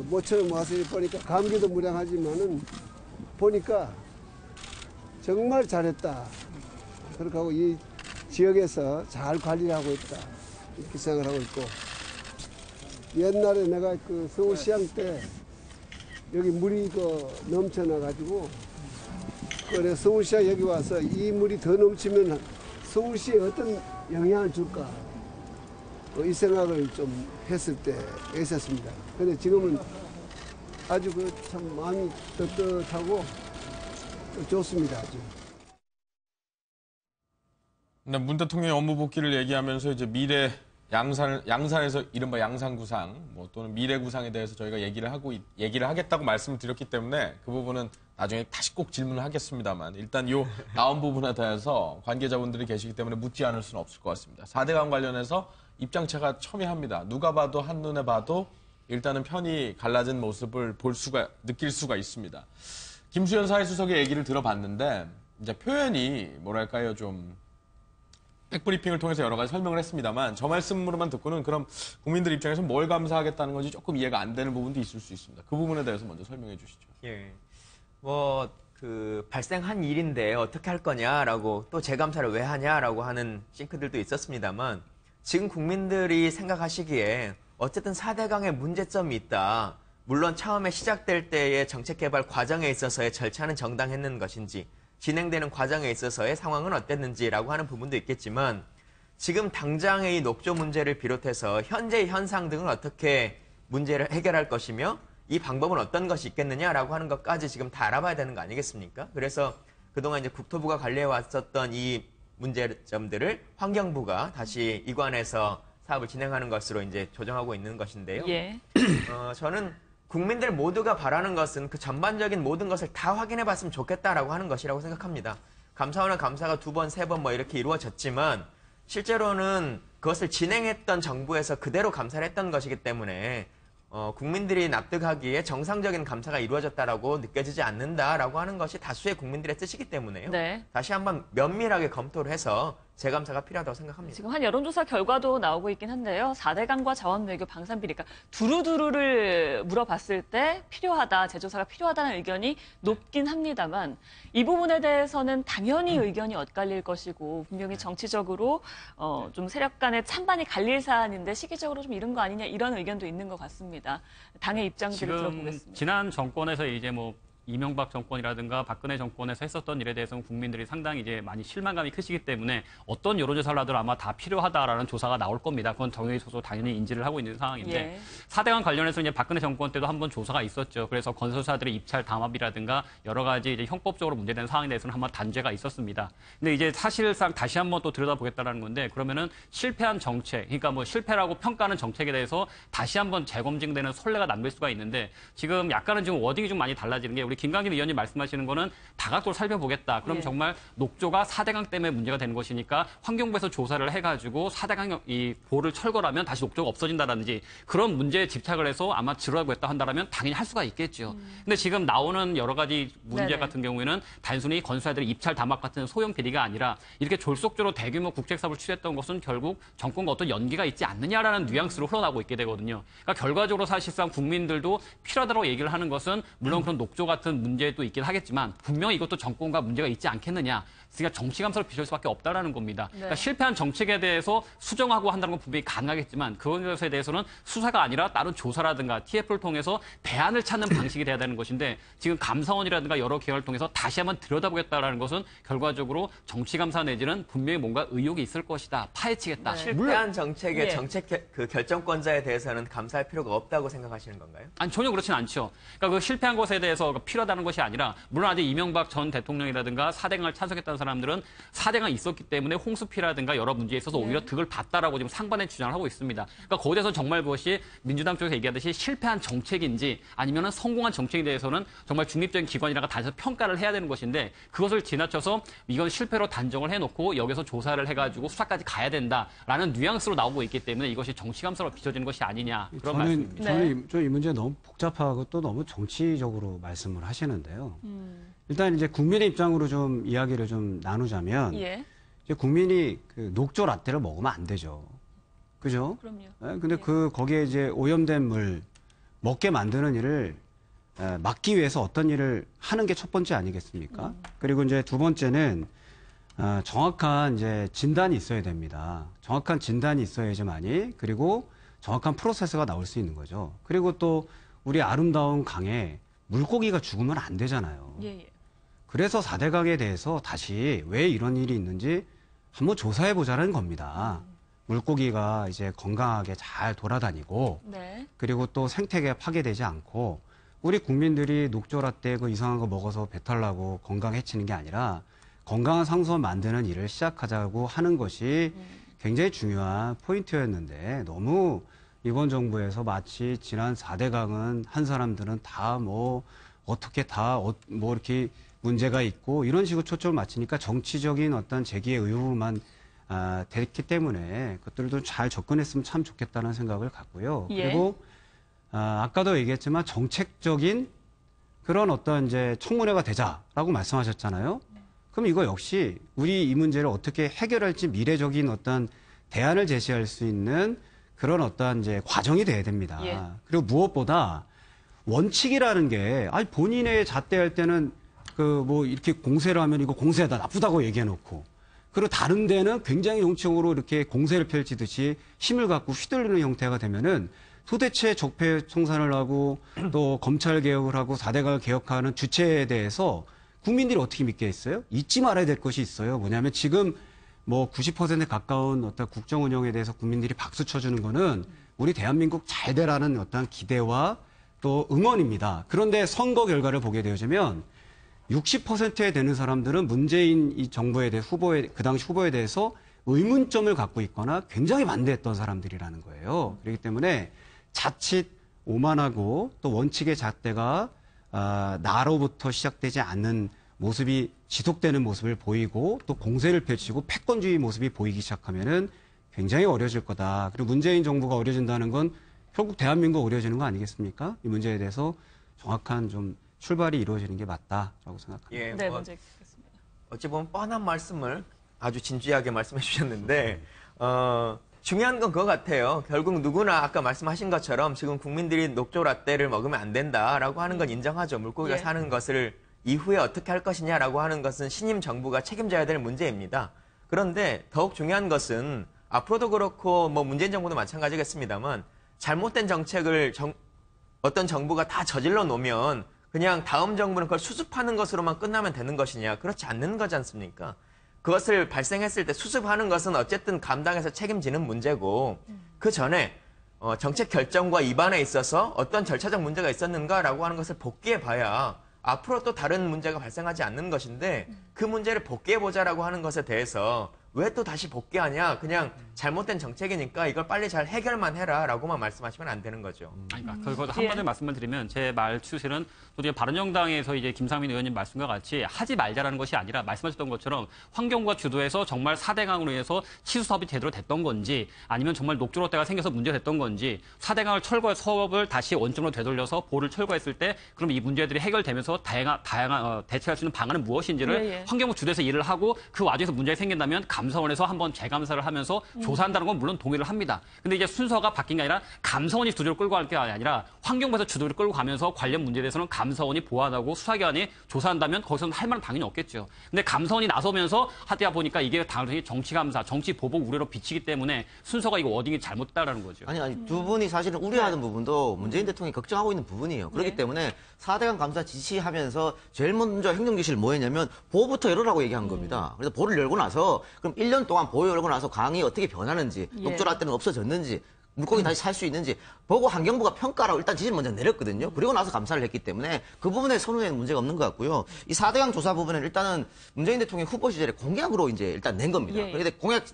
모처럼 와서 보니까 감기도 무량하지만은 보니까 정말 잘했다. 그렇게 하고 이 지역에서 잘 관리를 하고 있다. 이렇게 생각을 하고 있고 옛날에 내가 그 서울시장 때 여기 물이 넘쳐나가지고 그래 서울시장 여기 와서 이 물이 더 넘치면 서울시에 어떤 영향을 줄까 이 생각을 좀 했을 때 있었습니다. 근데 지금은 아주 참 마음이 떳떳하고 좋습니다. 아주. 네, 문 대통령의 업무 복귀를 얘기하면서 이제 미래 양산에서 이른바 양산구상 또는 미래구상에 대해서 저희가 얘기를 하겠다고 말씀을 드렸기 때문에 그 부분은 나중에 다시 꼭 질문을 하겠습니다만 일단 요 나온 부분에 대해서 관계자분들이 계시기 때문에 묻지 않을 수는 없을 것 같습니다. 4대강 관련해서 입장차가 첨예합니다. 누가 봐도 한눈에 봐도 일단은 편이 갈라진 모습을 느낄 수가 있습니다. 김수현 사회수석의 얘기를 들어봤는데 이제 표현이 뭐랄까요 좀 백브리핑을 통해서 여러 가지 설명을 했습니다만 저 말씀으로만 듣고는 그럼 국민들 입장에서 뭘 감사하겠다는 건지 조금 이해가 안 되는 부분도 있을 수 있습니다. 그 부분에 대해서 먼저 설명해 주시죠. 예. 발생한 일인데 어떻게 할 거냐라고 또 재감사를 왜 하냐라고 하는 싱크들도 있었습니다만 지금 국민들이 생각하시기에 어쨌든 4대강에 문제점이 있다. 물론 처음에 시작될 때의 정책 개발 과정에 있어서의 절차는 정당했는 것인지 진행되는 과정에 있어서의 상황은 어땠는지라고 하는 부분도 있겠지만 지금 당장의 이 녹조 문제를 비롯해서 현재의 현상 등을 어떻게 문제를 해결할 것이며 이 방법은 어떤 것이 있겠느냐라고 하는 것까지 지금 다 알아봐야 되는 거 아니겠습니까? 그래서 그동안 이제 국토부가 관리해 왔었던 이 문제점들을 환경부가 다시 이관해서 사업을 진행하는 것으로 이제 조정하고 있는 것인데요. 예. 저는 국민들 모두가 바라는 것은 그 전반적인 모든 것을 다 확인해 봤으면 좋겠다라고 하는 것이라고 생각합니다. 감사원의 감사가 2번, 3번 뭐 이렇게 이루어졌지만 실제로는 그것을 진행했던 정부에서 그대로 감사를 했던 것이기 때문에 국민들이 납득하기에 정상적인 감사가 이루어졌다라고 느껴지지 않는다라고 하는 것이 다수의 국민들의 뜻이기 때문에요. 네. 다시 한번 면밀하게 검토를 해서 재감사가 필요하다고 생각합니다. 지금 한 여론조사 결과도 나오고 있긴 한데요. 4대강과 자원외교 방산 비리가 두루두루를 물어봤을 때 필요하다, 재조사가 필요하다는 의견이 높긴 합니다만 이 부분에 대해서는 당연히 의견이 엇갈릴 것이고 분명히 정치적으로 좀 세력 간의 찬반이 갈릴 사안인데 시기적으로 좀 이른 거 아니냐 이런 의견도 있는 것 같습니다. 당의 입장들을 지금 들어보겠습니다. 지난 정권에서 이제 이명박 정권이라든가 박근혜 정권에서 했었던 일에 대해서는 국민들이 상당히 이제 많이 실망감이 크시기 때문에 어떤 여론조사를 하더라도 아마 다 필요하다라는 조사가 나올 겁니다. 그건 정의소도 당연히 인지를 하고 있는 상황인데 예. 4대강 관련해서 이제 박근혜 정권 때도 한번 조사가 있었죠. 그래서 건설사들의 입찰 담합이라든가 여러 가지 이제 형법적으로 문제되는 상황에 대해서는 한번 단죄가 있었습니다. 근데 이제 사실상 다시 한번 또 들여다보겠다라는 건데 그러면은 실패한 정책, 그러니까 실패라고 평가하는 정책에 대해서 다시 한번 재검증되는 선례가 남길 수가 있는데 지금 약간은 지금 워딩이 좀 많이 달라지는 게 우리 김광진 의원님 말씀하시는 거는 다각도로 살펴보겠다. 그럼 예. 정말 녹조가 4대강 때문에 문제가 되는 것이니까 환경부에서 조사를 해가지고 4대강 이 보를 철거하면 다시 녹조가 없어진다라든지 그런 문제에 집착을 해서 아마 지루하겠다 한다라면 당연히 할 수가 있겠죠. 근데 지금 나오는 여러 가지 문제 네네. 같은 경우에는 단순히 건설사들의 입찰 담합 같은 소형 비리가 아니라 이렇게 졸속적으로 대규모 국책 사업을 취했던 것은 결국 정권과 어떤 연기가 있지 않느냐라는 뉘앙스로 흘러나오고 있게 되거든요. 그러니까 결과적으로 사실상 국민들도 필요하다고 얘기를 하는 것은 물론 그런 녹조 같은 문제도 있긴 하겠지만 분명히 이것도 정권과 문제가 있지 않겠느냐. 그러니까 정치 감사를 비출 수밖에 없다라는 겁니다. 네. 그러니까 실패한 정책에 대해서 수정하고 한다는 건 분명히 가능하겠지만 그것에 대해서는 수사가 아니라 다른 조사라든가 TF를 통해서 대안을 찾는 방식이 돼야 되는 것인데 지금 감사원이라든가 여러 기관을 통해서 다시 한번 들여다보겠다라는 것은 결과적으로 정치 감사 내지는 분명히 뭔가 의혹이 있을 것이다. 파헤치겠다. 실패한 정책의 예. 정책 그 결정권자에 대해서는 감사할 필요가 없다고 생각하시는 건가요? 아니 전혀 그렇진 않죠. 그러니까 그 실패한 것에 대해서 필요하다는 것이 아니라 물론 아직 이명박 전 대통령이라든가 4대강을 찬성했다는 사람들은 4대강이 있었기 때문에 홍수피라든가 여러 문제에 있어서 오히려 득을 봤다라고 지금 상반의 주장을 하고 있습니다. 그러니까 거기에 대해서 정말 그것이 민주당 쪽에서 얘기하듯이 실패한 정책인지 아니면 성공한 정책에 대해서는 정말 중립적인 기관이라가 단서 평가를 해야 되는 것인데 그것을 지나쳐서 이건 실패로 단정을 해놓고 여기서 조사를 해가지고 수사까지 가야 된다라는 뉘앙스로 나오고 있기 때문에 이것이 정치 감사로 비춰지는 것이 아니냐 그런 말씀입니다. 저는 이 문제 너무 복잡하고 또 너무 정치적으로 말씀을 하시는데요. 일단 이제 국민의 입장으로 좀 이야기를 좀 나누자면 예. 이제 국민이 그 녹조 라떼를 먹으면 안 되죠. 그죠? 그럼요. 예, 근데 거기에 이제 오염된 물 먹게 만드는 일을 막기 위해서 어떤 일을 하는 게 첫 번째 아니겠습니까? 그리고 이제 두 번째는 정확한 이제 진단이 있어야 됩니다. 정확한 진단이 있어야지만이 그리고 정확한 프로세스가 나올 수 있는 거죠. 그리고 또 우리 아름다운 강에 물고기가 죽으면 안 되잖아요. 예. 그래서 4대강에 대해서 다시 왜 이런 일이 있는지 한번 조사해 보자는 겁니다. 물고기가 이제 건강하게 잘 돌아다니고 네. 그리고 또 생태계 파괴되지 않고 우리 국민들이 녹조라떼 그 이상한 거 먹어서 배탈 나고 건강 해치는 게 아니라 건강한 상수 만드는 일을 시작하자고 하는 것이 굉장히 중요한 포인트였는데 너무 이번 정부에서 마치 지난 4대강은 한 사람들은 다 어떻게 다 뭐 이렇게 문제가 있고 이런 식으로 초점을 맞추니까 정치적인 어떤 제기의 의무만 됐기 때문에 그것들도 잘 접근했으면 참 좋겠다는 생각을 갖고요. 예. 그리고 아까도 얘기했지만 정책적인 그런 어떤 이제 청문회가 되자라고 말씀하셨잖아요. 그럼 이거 역시 우리 이 문제를 어떻게 해결할지 미래적인 어떤 대안을 제시할 수 있는 그런 어떤 이제 과정이 돼야 됩니다. 예. 그리고 무엇보다 원칙이라는 게 아니 본인의 잣대할 때는 그 뭐 이렇게 공세를 하면 이거 공세다 나쁘다고 얘기해 놓고 그리고 다른 데는 굉장히 정치적으로 이렇게 공세를 펼치듯이 힘을 갖고 휘둘리는 형태가 되면은 도대체 적폐 청산을 하고 또 검찰 개혁을 하고 4대강을 개혁하는 주체에 대해서 국민들이 어떻게 믿겠어요? 잊지 말아야 될 것이 있어요. 뭐냐면 지금 뭐 90%에 가까운 어떤 국정 운영에 대해서 국민들이 박수 쳐주는 거는 우리 대한민국 잘 되라는 어떤 기대와 또 응원입니다. 그런데 선거 결과를 보게 되어지면 60%에 되는 사람들은 문재인 이 정부에 대해 그 당시 후보에 대해서 의문점을 갖고 있거나 굉장히 반대했던 사람들이라는 거예요. 그렇기 때문에 자칫 오만하고 또 원칙의 잣대가 나로부터 시작되지 않는 모습이 지속되는 모습을 보이고 또 공세를 펼치고 패권주의 모습이 보이기 시작하면은 굉장히 어려질 거다. 그리고 문재인 정부가 어려진다는 건 결국 대한민국 어려지는 거 아니겠습니까? 이 문제에 대해서 정확한 좀 출발이 이루어지는 게 맞다라고 생각합니다. 예, 네, 먼저 읽겠습니다. 어찌 보면 뻔한 말씀을 아주 진지하게 말씀해 주셨는데 중요한 건 그거 같아요. 결국 누구나 아까 말씀하신 것처럼 지금 국민들이 녹조 라떼를 먹으면 안 된다라고 하는 건 인정하죠. 물고기가 예. 사는 것을 이후에 어떻게 할 것이냐라고 하는 것은 신임 정부가 책임져야 될 문제입니다. 그런데 더욱 중요한 것은 앞으로도 그렇고 뭐 문재인 정부도 마찬가지겠습니다만 잘못된 정책을 어떤 정부가 다 저질러 놓으면 그냥 다음 정부는 그걸 수습하는 것으로만 끝나면 되는 것이냐. 그렇지 않는 거지 않습니까? 그것을 발생했을 때 수습하는 것은 어쨌든 감당해서 책임지는 문제고 그 전에 정책 결정과 입안에 있어서 어떤 절차적 문제가 있었는가라고 하는 것을 복귀해 봐야 앞으로 또 다른 문제가 발생하지 않는 것인데 그 문제를 복귀해 보자라고 하는 것에 대해서 왜 또 다시 복귀하냐? 그냥 잘못된 정책이니까 이걸 빨리 잘 해결만 해라라고만 말씀하시면 안 되는 거죠. 그러니까 그거 한마디로 말씀을 드리면 제 말 추세는 또 바른정당에서 이제 김상민 의원님 말씀과 같이 하지 말자라는 것이 아니라 말씀하셨던 것처럼 환경부가 주도해서 정말 4대강으로 해서 치수 사업이 제대로 됐던 건지 아니면 정말 녹조롯데가 생겨서 문제가 됐던 건지 4대강을 철거해 사업을 다시 원점으로 되돌려서 보를 철거했을 때 그럼 이 문제들이 해결되면서 다양한 대처할 수 있는 방안은 무엇인지를 환경부 주도해서 일을 하고 그 와중에서 문제가 생긴다면 감사원에서 한번 재감사를 하면서 조사한다는 건 물론 동의를 합니다. 근데 이제 순서가 바뀐 게 아니라 감사원이 주도를 끌고 갈 게 아니라 환경부에서 주도를 끌고 가면서 관련 문제에 대해서는 감사원이 보완하고 수사기관이 조사한다면 거기서는 할 말은 당연히 없겠죠. 근데 감사원이 나서면서 하다 보니까 이게 당연히 정치감사, 정치보복 우려로 비치기 때문에 순서가 이거 워딩이 잘못됐다라는 거죠. 아니 두 분이 사실은 우려하는 부분도 문재인 대통령이 걱정하고 있는 부분이에요. 그렇기 때문에 4대강 감사 지시하면서 제일 먼저 행정지시를 뭐 했냐면 보부터 열으라고 얘기한 겁니다. 그래서 보를 열고 나서 그럼 1년 동안 보 열고 나서 강이 어떻게 변하는지 녹조할 때는 없어졌는지 물고기 다시 살 수 있는지 보고 환경부가 평가라고 일단 지시를 먼저 내렸거든요. 그리고 나서 감사를 했기 때문에 그 부분에 선언에는 문제가 없는 것 같고요. 이 4대강 조사 부분은 일단은 문재인 대통령 후보 시절에 공약으로 이제 일단 낸 겁니다. 그런데 공약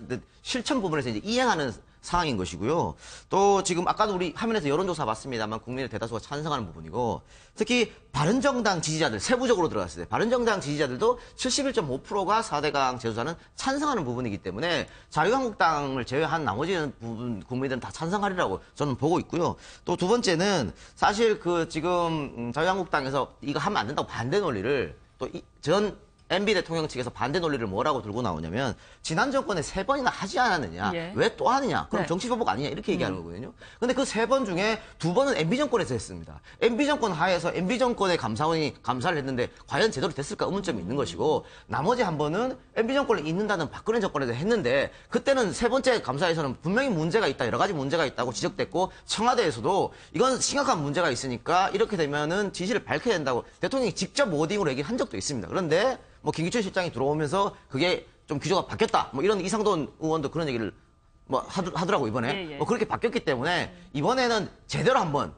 실천 부분에서 이제 이행하는 상황인 것이고요. 또 지금 아까도 우리 화면에서 여론조사 봤습니다만 국민의 대다수가 찬성하는 부분이고 특히 바른정당 지지자들 세부적으로 들어갔을 때 바른정당 지지자들도 71.5%가 4대강 재조사는 찬성하는 부분이기 때문에 자유한국당을 제외한 나머지 부분 국민들은 다 찬성하리라고 저는 보고 있고요. 또 두 번째는 사실 그 지금 자유한국당에서 이거 하면 안 된다고 반대 논리를 또 전 MB 대통령 측에서 반대 논리를 뭐라고 들고 나오냐면 지난 정권에 3번이나 하지 않았느냐. 왜 또 하느냐. 그럼 정치보복 아니냐. 이렇게 얘기하는 거거든요. 근데 그 3번 중에 2번은 MB 정권에서 했습니다. MB 정권 하에서 MB 정권의 감사원이 감사를 했는데 과연 제대로 됐을까 의문점이 있는 것이고 나머지 한 번은 MB 정권을 잇는다는 박근혜 정권에서 했는데 그때는 3번째 감사에서는 분명히 문제가 있다. 여러 가지 문제가 있다고 지적됐고 청와대에서도 이건 심각한 문제가 있으니까 이렇게 되면은 지시를 밝혀야 된다고 대통령이 직접 워딩으로 얘기한 적도 있습니다. 그런데 뭐 김기춘 실장이 들어오면서 그게 좀 규조가 바뀌었다. 뭐 이런 이상돈 의원도 그런 얘기를 뭐 하더라고 이번에. 뭐 그렇게 바뀌었기 때문에 이번에는 제대로 한번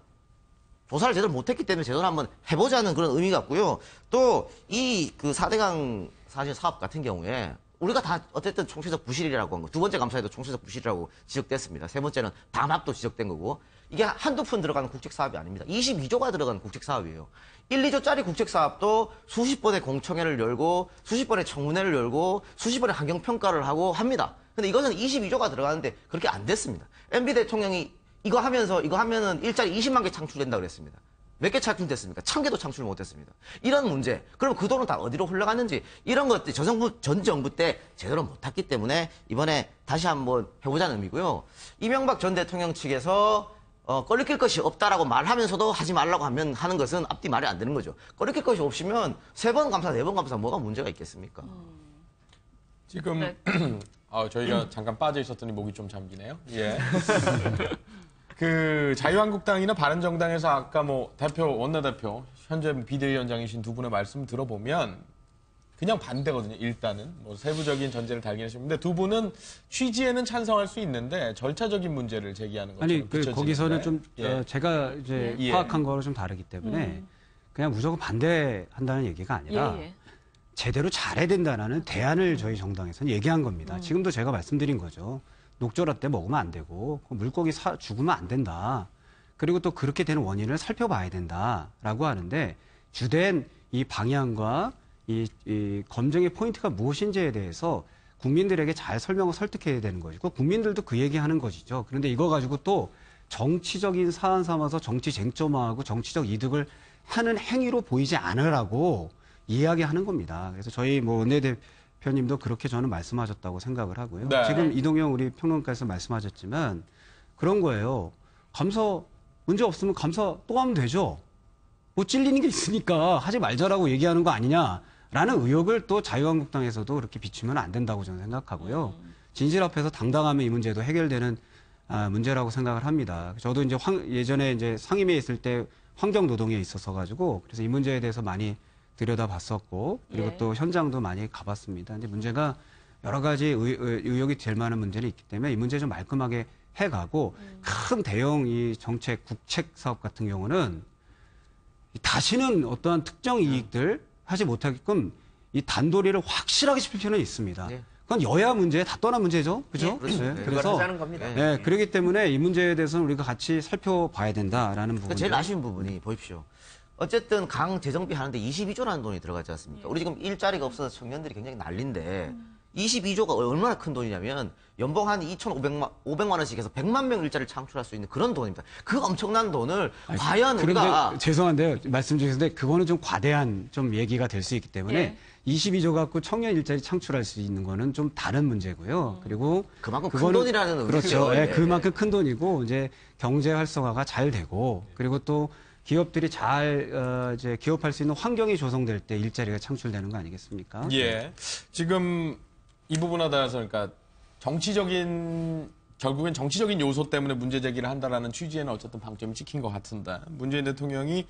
조사를 제대로 못했기 때문에 제대로 한번 해보자는 그런 의미 같고요. 또 이 그 4대강 사실 사업 같은 경우에 우리가 다 어쨌든 총체적 부실이라고 한 거. 두 번째 감사에도 총체적 부실이라고 지적됐습니다. 세 번째는 담합도 지적된 거고. 이게 한두 푼 들어가는 국책 사업이 아닙니다. 22조가 들어가는 국책 사업이에요. 1, 2조짜리 국책 사업도 수십 번의 공청회를 열고 수십 번의 청문회를 열고 수십 번의 환경평가를 하고 합니다. 근데 이것은 22조가 들어가는데 그렇게 안 됐습니다. MB 대통령이 이거 하면은 일자리 20만 개 창출된다 그랬습니다. 몇 개 창출됐습니까? 1000개도 창출 못했습니다. 이런 문제, 그럼 그 돈은 다 어디로 흘러갔는지 이런 것들 전 정부 때 제대로 못했기 때문에 이번에 다시 한번 해보자는 의미고요. 이명박 전 대통령 측에서 꺼리낄 것이 없다라고 말하면서도 하지 말라고 하는 것은 앞뒤 말이 안 되는 거죠. 꺼리낄 것이 없으면 3번 감사, 4번 감사 뭐가 문제가 있겠습니까? 지금 네. 저희가 잠깐 빠져 있었더니 목이 좀 잠기네요. 예. 그 자유한국당이나 바른정당에서 아까 뭐 대표, 원내대표, 현재 비대위원장이신 두 분의 말씀 들어보면 그냥 반대거든요. 일단은 뭐 세부적인 전제를 달긴 하셨는데 두 분은 취지에는 찬성할 수 있는데 절차적인 문제를 제기하는 것처럼 아니, 비춰지는데. 거기서는 좀 예. 제가 이제 예. 파악한 거로 좀 다르기 때문에 그냥 무조건 반대한다는 얘기가 아니라 예. 제대로 잘해야 된다는 대안을 저희 정당에서는 얘기한 겁니다. 지금도 제가 말씀드린 거죠. 녹조라떼 먹으면 안 되고 물고기 죽으면 안 된다. 그리고 또 그렇게 되는 원인을 살펴봐야 된다라고 하는데 주된 이 방향과 이 검증의 포인트가 무엇인지에 대해서 국민들에게 잘 설명을 설득해야 되는 것이고 국민들도 그 얘기하는 것이죠. 그런데 이거 가지고 또 정치적인 사안 삼아서 정치 쟁점화하고 정치적 이득을 하는 행위로 보이지 않으라고 이야기하는 겁니다. 그래서 저희 뭐 원내대표님도 그렇게 저는 말씀하셨다고 생각을 하고요. 네. 지금 이동영 우리 평론가께서 말씀하셨지만 그런 거예요. 감사 문제 없으면 감사 또 하면 되죠. 뭐 찔리는 게 있으니까 하지 말자라고 얘기하는 거 아니냐라는 의혹을 또 자유한국당에서도 그렇게 비추면 안 된다고 저는 생각하고요. 진실 앞에서 당당하면 이 문제도 해결되는 문제라고 생각을 합니다. 저도 이제 예전에 이제 상임위에 있을 때 환경노동에 있어서 가지고 그래서 이 문제에 대해서 많이 들여다봤었고 그리고 예. 또 현장도 많이 가봤습니다. 근데 문제가 여러 가지 의혹이 될 만한 문제는 있기 때문에 이 문제 좀 말끔하게 해가고 큰 대형 이 정책 국책 사업 같은 경우는 다시는 어떠한 특정 이익들 하지 못하게끔 이 단도리를 확실하게 짚을 필요는 있습니다. 네. 그건 여야 문제 다 떠난 문제죠, 그죠? 그렇습니다. 네. 그걸 하자는 겁니다. 네, 그렇기 때문에 이 문제에 대해서는 우리가 같이 살펴봐야 된다라는 부분. 제일 아쉬운 부분이 보십시오. 어쨌든 강 재정비 하는데 22조라는 돈이 들어가지 않습니까? 우리 지금 일자리가 없어서 청년들이 굉장히 난린데 22조가 얼마나 큰 돈이냐면 연봉 한 2,500만 원씩 해서 100만 명 일자리를 창출할 수 있는 그런 돈입니다. 그 엄청난 돈을 과연 우리가 죄송한데요. 말씀 주셨는데 그거는 좀 과대한 좀 얘기가 될 수 있기 때문에 예. 22조 갖고 청년 일자리 창출할 수 있는 거는 좀 다른 문제고요. 그리고 그만큼 큰 그거는 돈이라는 의미죠. 그렇죠. 예. 예, 그만큼 큰 돈이고 이제 경제 활성화가 잘 되고 그리고 또 기업들이 잘 이제 기업할 수 있는 환경이 조성될 때 일자리가 창출되는 거 아니겠습니까? 예. 지금 이 부분에 대해서 그러니까 결국엔 정치적인 요소 때문에 문제 제기를 한다라는 취지에는 어쨌든 방점이 찍힌 것 같은데 문재인 대통령이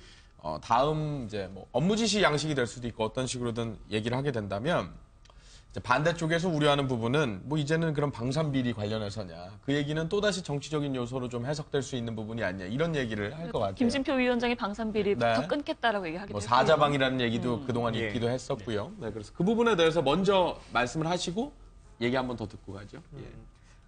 다음 이제 뭐 업무 지시 양식이 될 수도 있고 어떤 식으로든 얘기를 하게 된다면 이제 반대쪽에서 우려하는 부분은 뭐 이제는 그런 방산 비리 관련해서냐 그 얘기는 또다시 정치적인 요소로 좀 해석될 수 있는 부분이 아니냐 이런 얘기를 할 것 같아요. 김진표 위원장이 방산 비리부터 네. 끊겠다라고 얘기하기도 뭐 했고. 사자방이라는 얘기도 그동안 예. 있기도 했었고요. 네, 그래서 그 부분에 대해서 먼저 말씀을 하시고 얘기 한번 더 듣고 가죠. 예.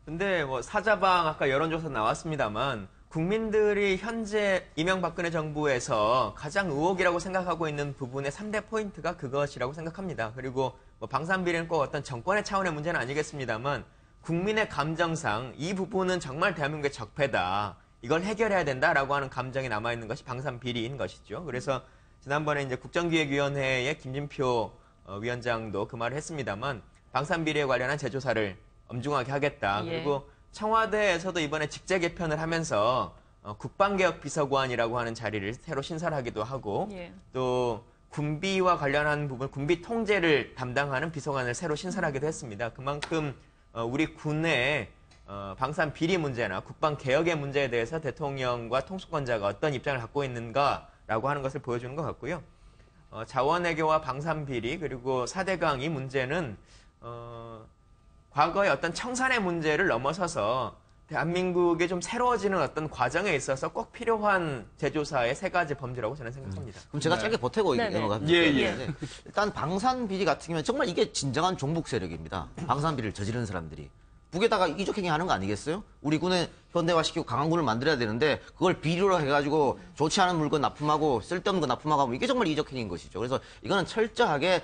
근데 뭐 사자방 아까 여론조사 나왔습니다만 국민들이 현재 이명박근혜 정부에서 가장 의혹이라고 생각하고 있는 부분의 3대 포인트가 그것이라고 생각합니다. 그리고 뭐 방산비리는 꼭 어떤 정권의 차원의 문제는 아니겠습니다만 국민의 감정상 이 부분은 정말 대한민국의 적폐다. 이걸 해결해야 된다라고 하는 감정이 남아있는 것이 방산비리인 것이죠. 그래서 지난번에 이제 국정기획위원회의 김진표 위원장도 그 말을 했습니다만 방산비리에 관련한 재조사를 엄중하게 하겠다. 예. 그리고 청와대에서도 이번에 직제 개편을 하면서 국방개혁 비서관이라고 하는 자리를 새로 신설하기도 하고 예. 또 군비와 관련한 부분, 군비 통제를 담당하는 비서관을 새로 신설하기도 했습니다. 그만큼 우리 군의 방산 비리 문제나 국방 개혁의 문제에 대해서 대통령과 통수권자가 어떤 입장을 갖고 있는가라고 하는 것을 보여주는 것 같고요. 자원외교와 방산 비리 그리고 4대강 이 문제는 과거의 어떤 청산의 문제를 넘어서서 대한민국이 좀 새로워지는 어떤 과정에 있어서 꼭 필요한 재조사의 3가지 범죄라고 저는 생각합니다. 그럼 제가 짧게 보태고 넘어갑니다. 예. 일단 방산 비리 같은 경우는 정말 이게 진정한 종북 세력입니다. 방산 비리를 저지르는 사람들이. 북에다가 이적행위 하는 거 아니겠어요? 우리 군을 현대화시키고 강한 군을 만들어야 되는데 그걸 비료로 해가지고 좋지 않은 물건 납품하고 쓸데없는 거 납품하고 하면 이게 정말 이적행위인 것이죠. 그래서 이거는 철저하게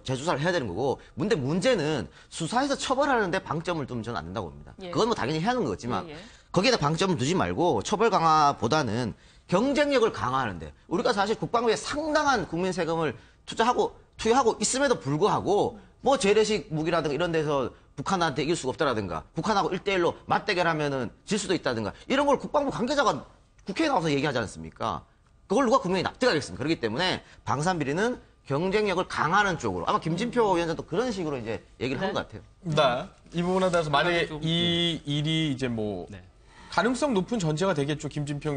재수사를 해야 되는 거고 문제는 수사해서 처벌하는데 방점을 두면 저는 안 된다고 봅니다. 예. 그건 뭐 당연히 해야 하는 거지만 예, 예. 거기에다 방점을 두지 말고 처벌 강화보다는 경쟁력을 강화하는데 우리가 사실 국방부에 상당한 국민 세금을 투여하고 있음에도 불구하고 뭐 재래식 무기라든가 이런 데서 북한한테 이길 수가 없다라든가 북한하고 1대1로 맞대결하면은 질 수도 있다든가 이런 걸 국방부 관계자가 국회에 나와서 얘기하지 않습니까? 그걸 누가 국민이 납득하겠습니까? 그렇기 때문에 방산비리는 경쟁력을 강화하는 쪽으로 아마 김진표 위원장도 그런 식으로 이제 얘기를 한 것 같아요. 네. 이 부분에 대해서 만약에 이 일이 이제 뭐 가능성 높은 전제가 되겠죠. 김진표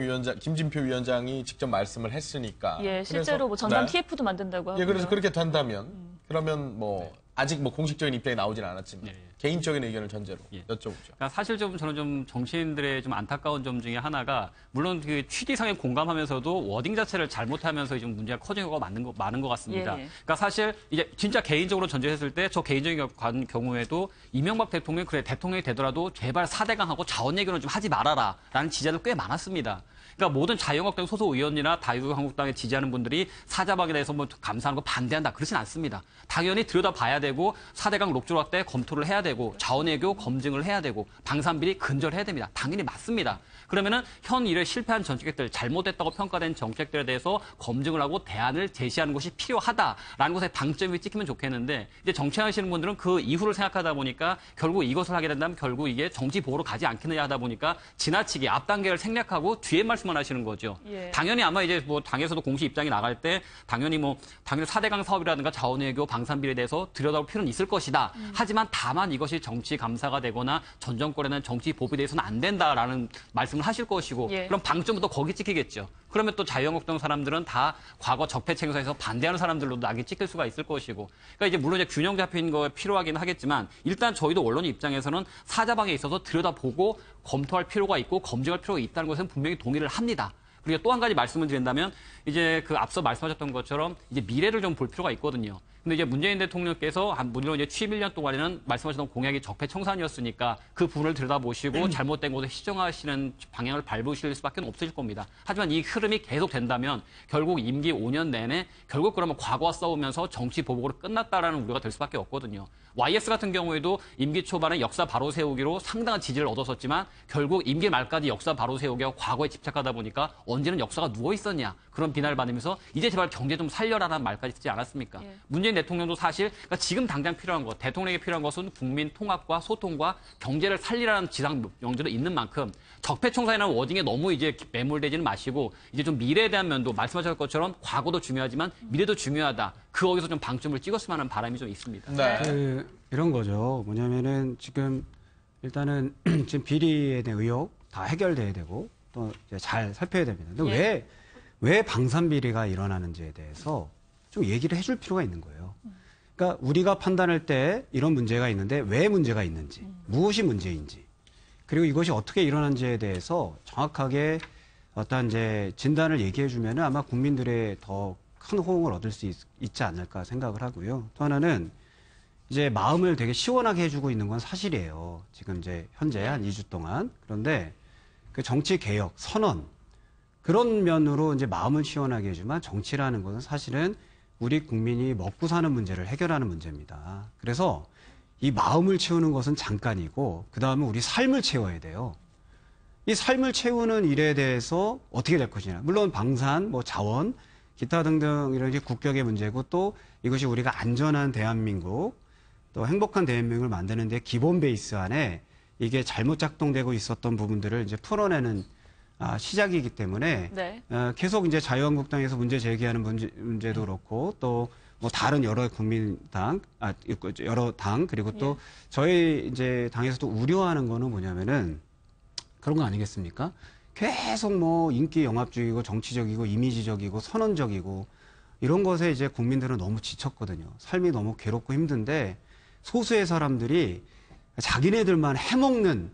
위원장이 직접 말씀을 했으니까. 예, 실제로 뭐 전담 TF도 만든다고 하고. 예, 그래서 그렇게 된다면 그러면 뭐 아직 뭐 공식적인 입장이 나오진 않았지만 개인적인 의견을 전제로 여쭤보죠. 그러니까 사실 저는 좀 정치인들의 좀 안타까운 점 중에 하나가 물론 그 취지상에 공감하면서도 워딩 자체를 잘못하면서 좀 문제가 커진 경우가 많은 것 같습니다. 그러니까 사실 이제 진짜 개인적으로 전제했을 때 저 개인적인 경우에도 이명박 대통령이 그래 대통령이 되더라도 제발 4대강하고 자원 얘기는 좀 하지 말아라라는 지지자들 꽤 많았습니다. 그러니까 모든 자유한국당 소속 의원이나 자유한국당에 지지하는 분들이 사자방에 대해서 뭐 감사하는 거 반대한다. 그렇진 않습니다. 당연히 들여다봐야 되고 4대강 녹조락 때 검토를 해야 되고 자원외교 검증을 해야 되고 방산비리 근절해야 됩니다. 당연히 맞습니다. 그러면은 현 일에 실패한 정책들, 잘못됐다고 평가된 정책들에 대해서 검증을 하고 대안을 제시하는 것이 필요하다라는 것에 방점이 찍히면 좋겠는데 이제 정치하시는 분들은 그 이후를 생각하다 보니까 결국 이것을 하게 된다면 결국 이게 정치 보호로 가지 않겠느냐 하다 보니까 지나치게 앞 단계를 생략하고 뒤에 말씀만 하시는 거죠. 당연히 아마 이제 뭐 당에서도 공식 입장이 나갈 때 당연히 4대강 사업이라든가 자원외교 방산비리에 대해서 들여다볼 필요는 있을 것이다. 하지만 다만 이것이 정치 감사가 되거나 전 정권에는 정치 보복에 대해서는 안 된다라는 말씀을 하실 것이고 그럼 방점부터 거기 찍히겠죠. 그러면 또 자유한국당 사람들은 다 과거 적폐청사에서 반대하는 사람들로도 낙이 찍힐 수가 있을 것이고 그러니까 이제 물론 이제 균형 잡힌 거 필요하긴 하겠지만 일단 저희도 언론 입장에서는 사자방에 있어서 들여다보고 검토할 필요가 있고 검증할 필요가 있다는 것은 분명히 동의를 합니다. 그리고 또 한 가지 말씀을 드린다면 이제 그 앞서 말씀하셨던 것처럼 이제 미래를 좀 볼 필요가 있거든요. 근데 이제 문재인 대통령께서 물론 이제 취임 1년 동안에는 말씀하셨던 공약이 적폐청산이었으니까 그 부분을 들여다보시고 잘못된 것을 시정하시는 방향을 밟으실 수밖에 없으실 겁니다. 하지만 이 흐름이 계속 된다면 결국 임기 5년 내내 결국 그러면 과거와 싸우면서 정치 보복으로 끝났다라는 우려가 될 수밖에 없거든요. YS 같은 경우에도 임기 초반에 역사 바로 세우기로 상당한 지지를 얻었었지만 결국 임기 말까지 역사 바로 세우기와 과거에 집착하다 보니까 언제는 역사가 누워 있었냐 그런 비난을 받으면서 이제 제발 경제 좀 살려라라는 말까지 듣지 않았습니까? 문재인 대통령도 사실 그러니까 지금 당장 필요한 것, 대통령에게 필요한 것은 국민 통합과 소통과 경제를 살리라는 지상 명제도 있는 만큼 적폐청산이라는 워딩에 너무 이제 매몰되지는 마시고 이제 좀 미래에 대한 면도 말씀하셨던 것처럼 과거도 중요하지만 미래도 중요하다. 거기서 좀 방점을 찍었으면 하는 바람이 좀 있습니다. 이런 거죠. 뭐냐면은 지금 일단은 지금 비리에 대한 의혹 다 해결돼야 되고 또 잘 살펴야 됩니다. 근데 왜 방산 비리가 일어나는지에 대해서 좀 얘기를 해줄 필요가 있는 거예요. 그러니까 우리가 판단할 때 이런 문제가 있는데 왜 문제가 있는지, 무엇이 문제인지, 그리고 이것이 어떻게 일어난지에 대해서 정확하게 어떤 이제 진단을 얘기해 주면은 아마 국민들의 더 큰 호응을 얻을 수 있지 않을까 생각을 하고요. 또 하나는 이제 마음을 되게 시원하게 해주고 있는 건 사실이에요. 지금 이제 현재 한 2주 동안. 그런데 그 정치 개혁, 선언, 그런 면으로 이제 마음을 시원하게 해주면 정치라는 것은 사실은 우리 국민이 먹고 사는 문제를 해결하는 문제입니다. 그래서 이 마음을 채우는 것은 잠깐이고, 그 다음에 우리 삶을 채워야 돼요. 이 삶을 채우는 일에 대해서 어떻게 될 것이냐. 물론 방산, 자원, 기타 등등 이런 국격의 문제고 또 이것이 우리가 안전한 대한민국, 또 행복한 대한민국을 만드는 데 기본 베이스 안에 이게 잘못 작동되고 있었던 부분들을 이제 풀어내는 시작이기 때문에 계속 이제 자유한국당에서 문제 제기하는 문제도 그렇고 또 다른 여러 국민당, 여러 당 그리고 또 저희 이제 당에서도 우려하는 거는 뭐냐면은 그런 거 아니겠습니까? 계속 인기 영합적이고 정치적이고 이미지적이고 선언적이고 이런 것에 이제 국민들은 너무 지쳤거든요. 삶이 너무 괴롭고 힘든데 소수의 사람들이 자기네들만 해먹는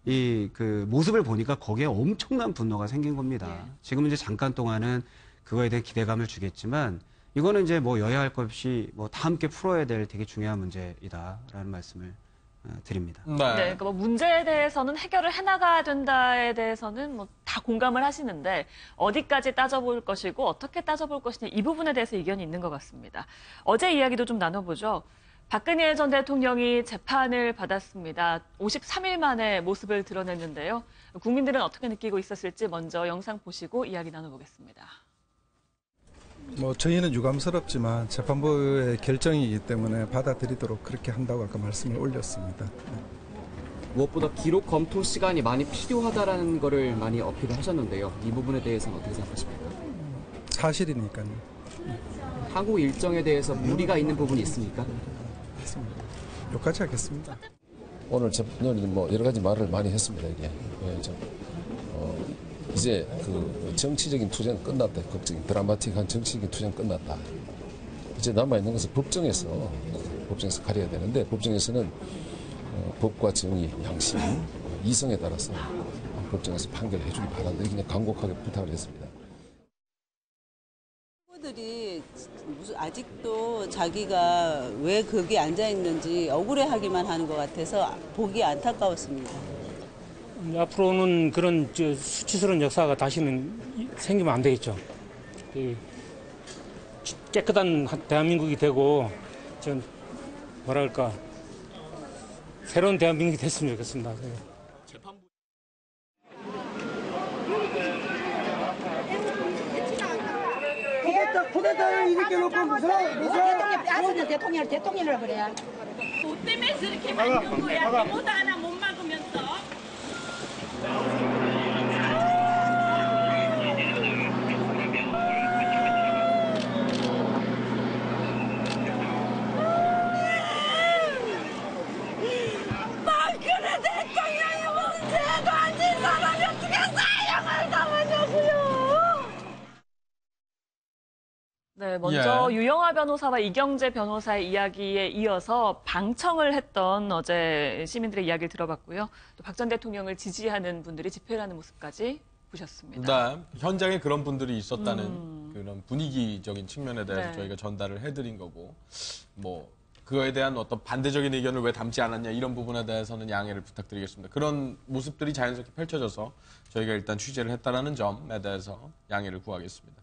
그 모습을 보니까 거기에 엄청난 분노가 생긴 겁니다. 지금 이제 잠깐 동안은 그거에 대한 기대감을 주겠지만 이거는 이제 여야할 것 없이 다 함께 풀어야 될 되게 중요한 문제이다라는 말씀을 드립니다. 네, 그러니까 뭐 문제에 대해서는 해결을 해나가야 된다에 대해서는 뭐 다 공감을 하시는데 어디까지 따져볼 것이고 어떻게 따져볼 것이냐 이 부분에 대해서 이견이 있는 것 같습니다. 어제 이야기도 좀 나눠보죠. 박근혜 전 대통령이 재판을 받았습니다. 53일 만에 모습을 드러냈는데요. 국민들은 어떻게 느끼고 있었을지 먼저 영상 보시고 이야기 나눠보겠습니다. 뭐 저희는 유감스럽지만 재판부의 결정이기 때문에 받아들이도록 그렇게 한다고 아까 말씀을 올렸습니다. 무엇보다 기록 검토 시간이 많이 필요하다라는 거를 많이 어필을 하셨는데요. 이 부분에 대해서는 어떻게 생각하십니까? 사실이니까요. 향후 일정에 대해서 무리가 있는 부분이 있습니까? 욕하지 않겠습니다. 오늘 뭐 여러 가지 말을 많이 했습니다. 이게 이제 그 정치적인 투쟁은 끝났다. 걱정이 드라마틱한 정치적인 투쟁은 끝났다. 이제 남아 있는 것은 법정에서 가려야 되는데 법정에서는 법과 정의, 양심, 이성에 따라서 법정에서 판결을 해주기 바란다. 이렇게 그냥 간곡하게 부탁을 했습니다. 후보들이 아직도 자기가 왜 거기 앉아 있는지 억울해하기만 하는 것 같아서 보기 안타까웠습니다. 앞으로는 그런 수치스러운 역사가 다시는 생기면 안 되겠죠. 깨끗한 대한민국이 되고 전 뭐랄까 새로운 대한민국이 됐으면 좋겠습니다. 쿠데타를 이렇게 놓고 무슨 대통령을 그래. 뭐 때문에 저렇게 만든 거야. 아무도 하나 못 막으면서. 박근혜 대통령이 문제도 안 진 사람이 어떻게 사형을 당하냐고요. 네, 먼저 유영하 변호사와 이경재 변호사의 이야기에 이어서 방청을 했던 어제 시민들의 이야기를 들어봤고요. 또 박 전 대통령을 지지하는 분들이 집회를 하는 모습까지 보셨습니다. 네, 현장에 그런 분들이 있었다는 그런 분위기적인 측면에 대해서 네. 저희가 전달을 해드린 거고, 뭐 그거에 대한 어떤 반대적인 의견을 왜 담지 않았냐 이런 부분에 대해서는 양해를 부탁드리겠습니다. 그런 모습들이 자연스럽게 펼쳐져서 저희가 일단 취재를 했다라는 점에 대해서 양해를 구하겠습니다.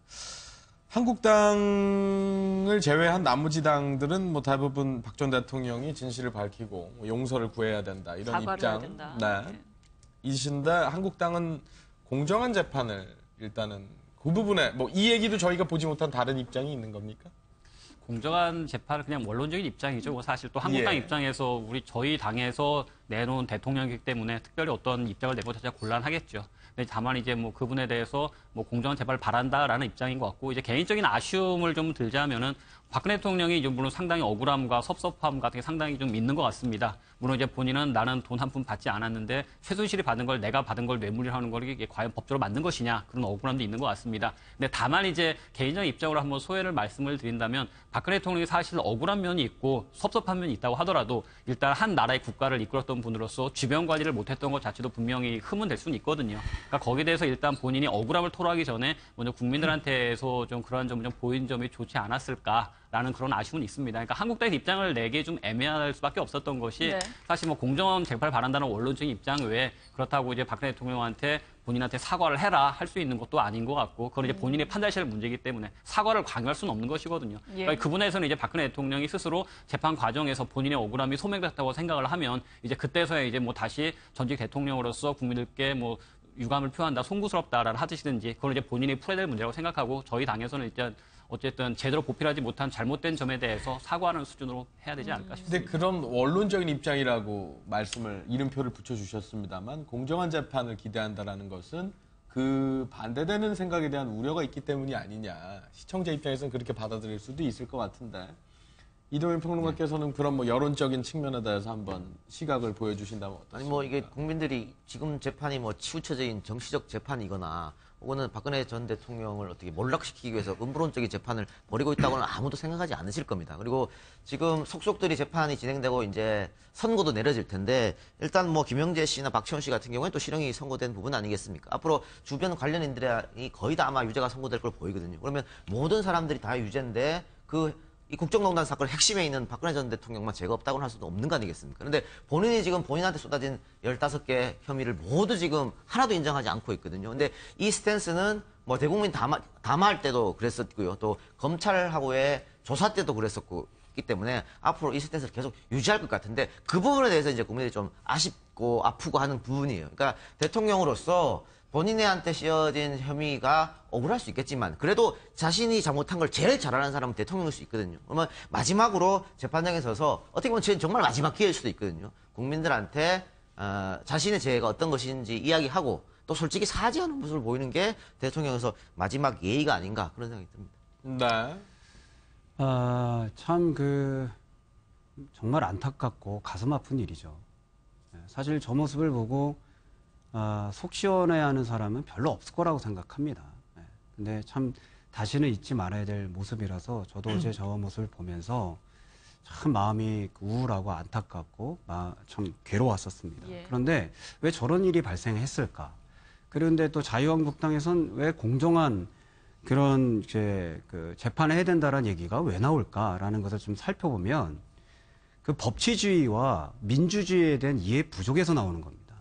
한국당을 제외한 나머지 당들은 뭐 대부분 박 전 대통령이 진실을 밝히고 용서를 구해야 된다 이런 입장. 네. 이신데 한국당은 공정한 재판을 일단은 그 부분에 뭐 이 얘기도 저희가 보지 못한 다른 입장이 있는 겁니까? 공정한 재판은 그냥 원론적인 입장이죠. 사실 또 한국당 입장에서 저희 당에서 내놓은 대통령이기 때문에 특별히 어떤 입장을 내고 자체가 곤란하겠죠. 근데 다만 이제 뭐 그분에 대해서 뭐 공정한 재판을 바란다라는 입장인 것 같고, 이제 개인적인 아쉬움을 좀 들자면은 박근혜 대통령이 이제 물론 상당히 억울함과 섭섭함 같은 게 상당히 좀 있는 것 같습니다. 물론 이제 본인은 나는 돈 한 푼 받지 않았는데 최순실이 받은 걸 내가 받은 걸 뇌물이라는 걸 이게 과연 법적으로 맞는 것이냐, 그런 억울함도 있는 것 같습니다. 근데 다만 이제 개인적인 입장으로 한번 소회를 말씀을 드린다면 박근혜 대통령이 사실 억울한 면이 있고 섭섭한 면이 있다고 하더라도 일단 한 나라의 국가를 이끌었던 분으로서 주변 관리를 못했던 것 자체도 분명히 흠은 될 수는 있거든요. 그러니까 거기에 대해서 일단 본인이 억울함을 토로하기 전에 먼저 국민들한테서 좀 그러한 점을 좀 보인 점이 좋지 않았을까라는 그런 아쉬움은 있습니다. 그러니까 한국당의 입장을 내기 좀 애매할 수밖에 없었던 것이 사실 뭐 공정한 재판을 바란다는 원론적인 입장 외에 그렇다고 이제 박근혜 대통령한테 본인한테 사과를 해라 할 수 있는 것도 아닌 것 같고, 그건 이제 본인이 판단하셔야 할 문제이기 때문에 사과를 강요할 수는 없는 것이거든요. 그러니까 그 부분에서는 이제 박근혜 대통령이 스스로 재판 과정에서 본인의 억울함이 소명됐다고 생각을 하면 이제 그때서야 이제 뭐 다시 전직 대통령으로서 국민들께 뭐 유감을 표한다, 송구스럽다라는 하듯이든지 그걸 이제 본인이 풀어야 될 문제라고 생각하고, 저희 당에서는 일단 어쨌든 제대로 보필하지 못한 잘못된 점에 대해서 사과하는 수준으로 해야 되지 않을까 싶습니다. 근데 그런 원론적인 입장이라고 이름표를 붙여주셨습니다만, 공정한 재판을 기대한다라는 것은 그 반대되는 생각에 대한 우려가 있기 때문이 아니냐. 시청자 입장에서는 그렇게 받아들일 수도 있을 것 같은데, 이동현 평론가께서는 그런 뭐 여론적인 측면에 대해서 한번 시각을 보여주신다면 어떠십니까? 아니 뭐 이게 국민들이 지금 재판이 뭐 치우쳐진 정치적 재판이거나 혹은 박근혜 전 대통령을 어떻게 몰락시키기 위해서 음부론적인 재판을 벌이고 있다고는 아무도 생각하지 않으실 겁니다. 그리고 지금 속속들이 재판이 진행되고 이제 선고도 내려질 텐데, 일단 뭐 김영재 씨나 박지원 씨 같은 경우에 또 실형이 선고된 부분 아니겠습니까? 앞으로 주변 관련인들이 거의 다 아마 유죄가 선고될 걸 보이거든요. 그러면 모든 사람들이 다 유죄인데 그 이 국정농단 사건의 핵심에 있는 박근혜 전 대통령만 죄가 없다고는 할 수도 없는 거 아니겠습니까? 그런데 본인이 지금 본인한테 쏟아진 15개 혐의를 모두 지금 하나도 인정하지 않고 있거든요. 근데 이 스탠스는 뭐 대국민 담화할 때도 그랬었고요. 또 검찰하고의 조사 때도 그랬었고, 기 때문에 앞으로 이 스탠스를 계속 유지할 것 같은데 그 부분에 대해서 이제 국민들이 좀 아쉽고 아프고 하는 부분이에요. 그러니까 대통령으로서 본인한테 씌어진 혐의가 억울할 수 있겠지만 그래도 자신이 잘못한 걸 제일 잘 아는 사람은 대통령일 수 있거든요. 그러면 마지막으로 재판장에 서서 어떻게 보면 정말 마지막 기회일 수도 있거든요. 국민들한테 자신의 죄가 어떤 것인지 이야기하고 또 솔직히 사죄하는 모습을 보이는 게 대통령에서 마지막 예의가 아닌가 그런 생각이 듭니다. 네. 참 정말 안타깝고 가슴 아픈 일이죠. 사실 저 모습을 보고 속 시원해하는 사람은 별로 없을 거라고 생각합니다. 근데 참 다시는 잊지 말아야 될 모습이라서 저도 어제 저 모습을 보면서 참 마음이 우울하고 안타깝고 참 괴로웠었습니다. 예. 그런데 왜 저런 일이 발생했을까? 그런데 또 자유한국당에선 왜 공정한 그런 재판을 해야 된다는 얘기가 왜 나올까라는 것을 좀 살펴보면 그 법치주의와 민주주의에 대한 이해 부족에서 나오는 겁니다.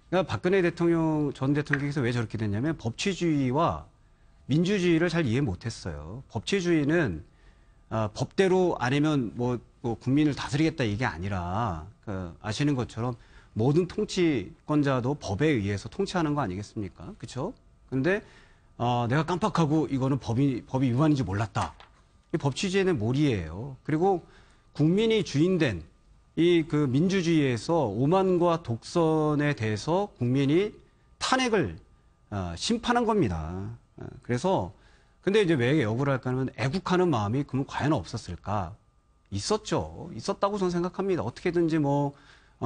그러니까 박근혜 전 대통령께서 왜 저렇게 됐냐면 법치주의와 민주주의를 잘 이해 못했어요. 법치주의는 법대로 아니면 뭐 국민을 다스리겠다 이게 아니라 아시는 것처럼 모든 통치권자도 법에 의해서 통치하는 거 아니겠습니까? 그렇죠? 근데 내가 깜빡하고 이거는 법이 위반인지 몰랐다. 이 법치주의는 몰이에요. 그리고 국민이 주인된 이 민주주의에서 오만과 독선에 대해서 국민이 탄핵을 심판한 겁니다. 그래서 근데 이제 왜 억울할까 하면 애국하는 마음이 그러면 과연 없었을까? 있었죠. 있었다고 저는 생각합니다. 어떻게든지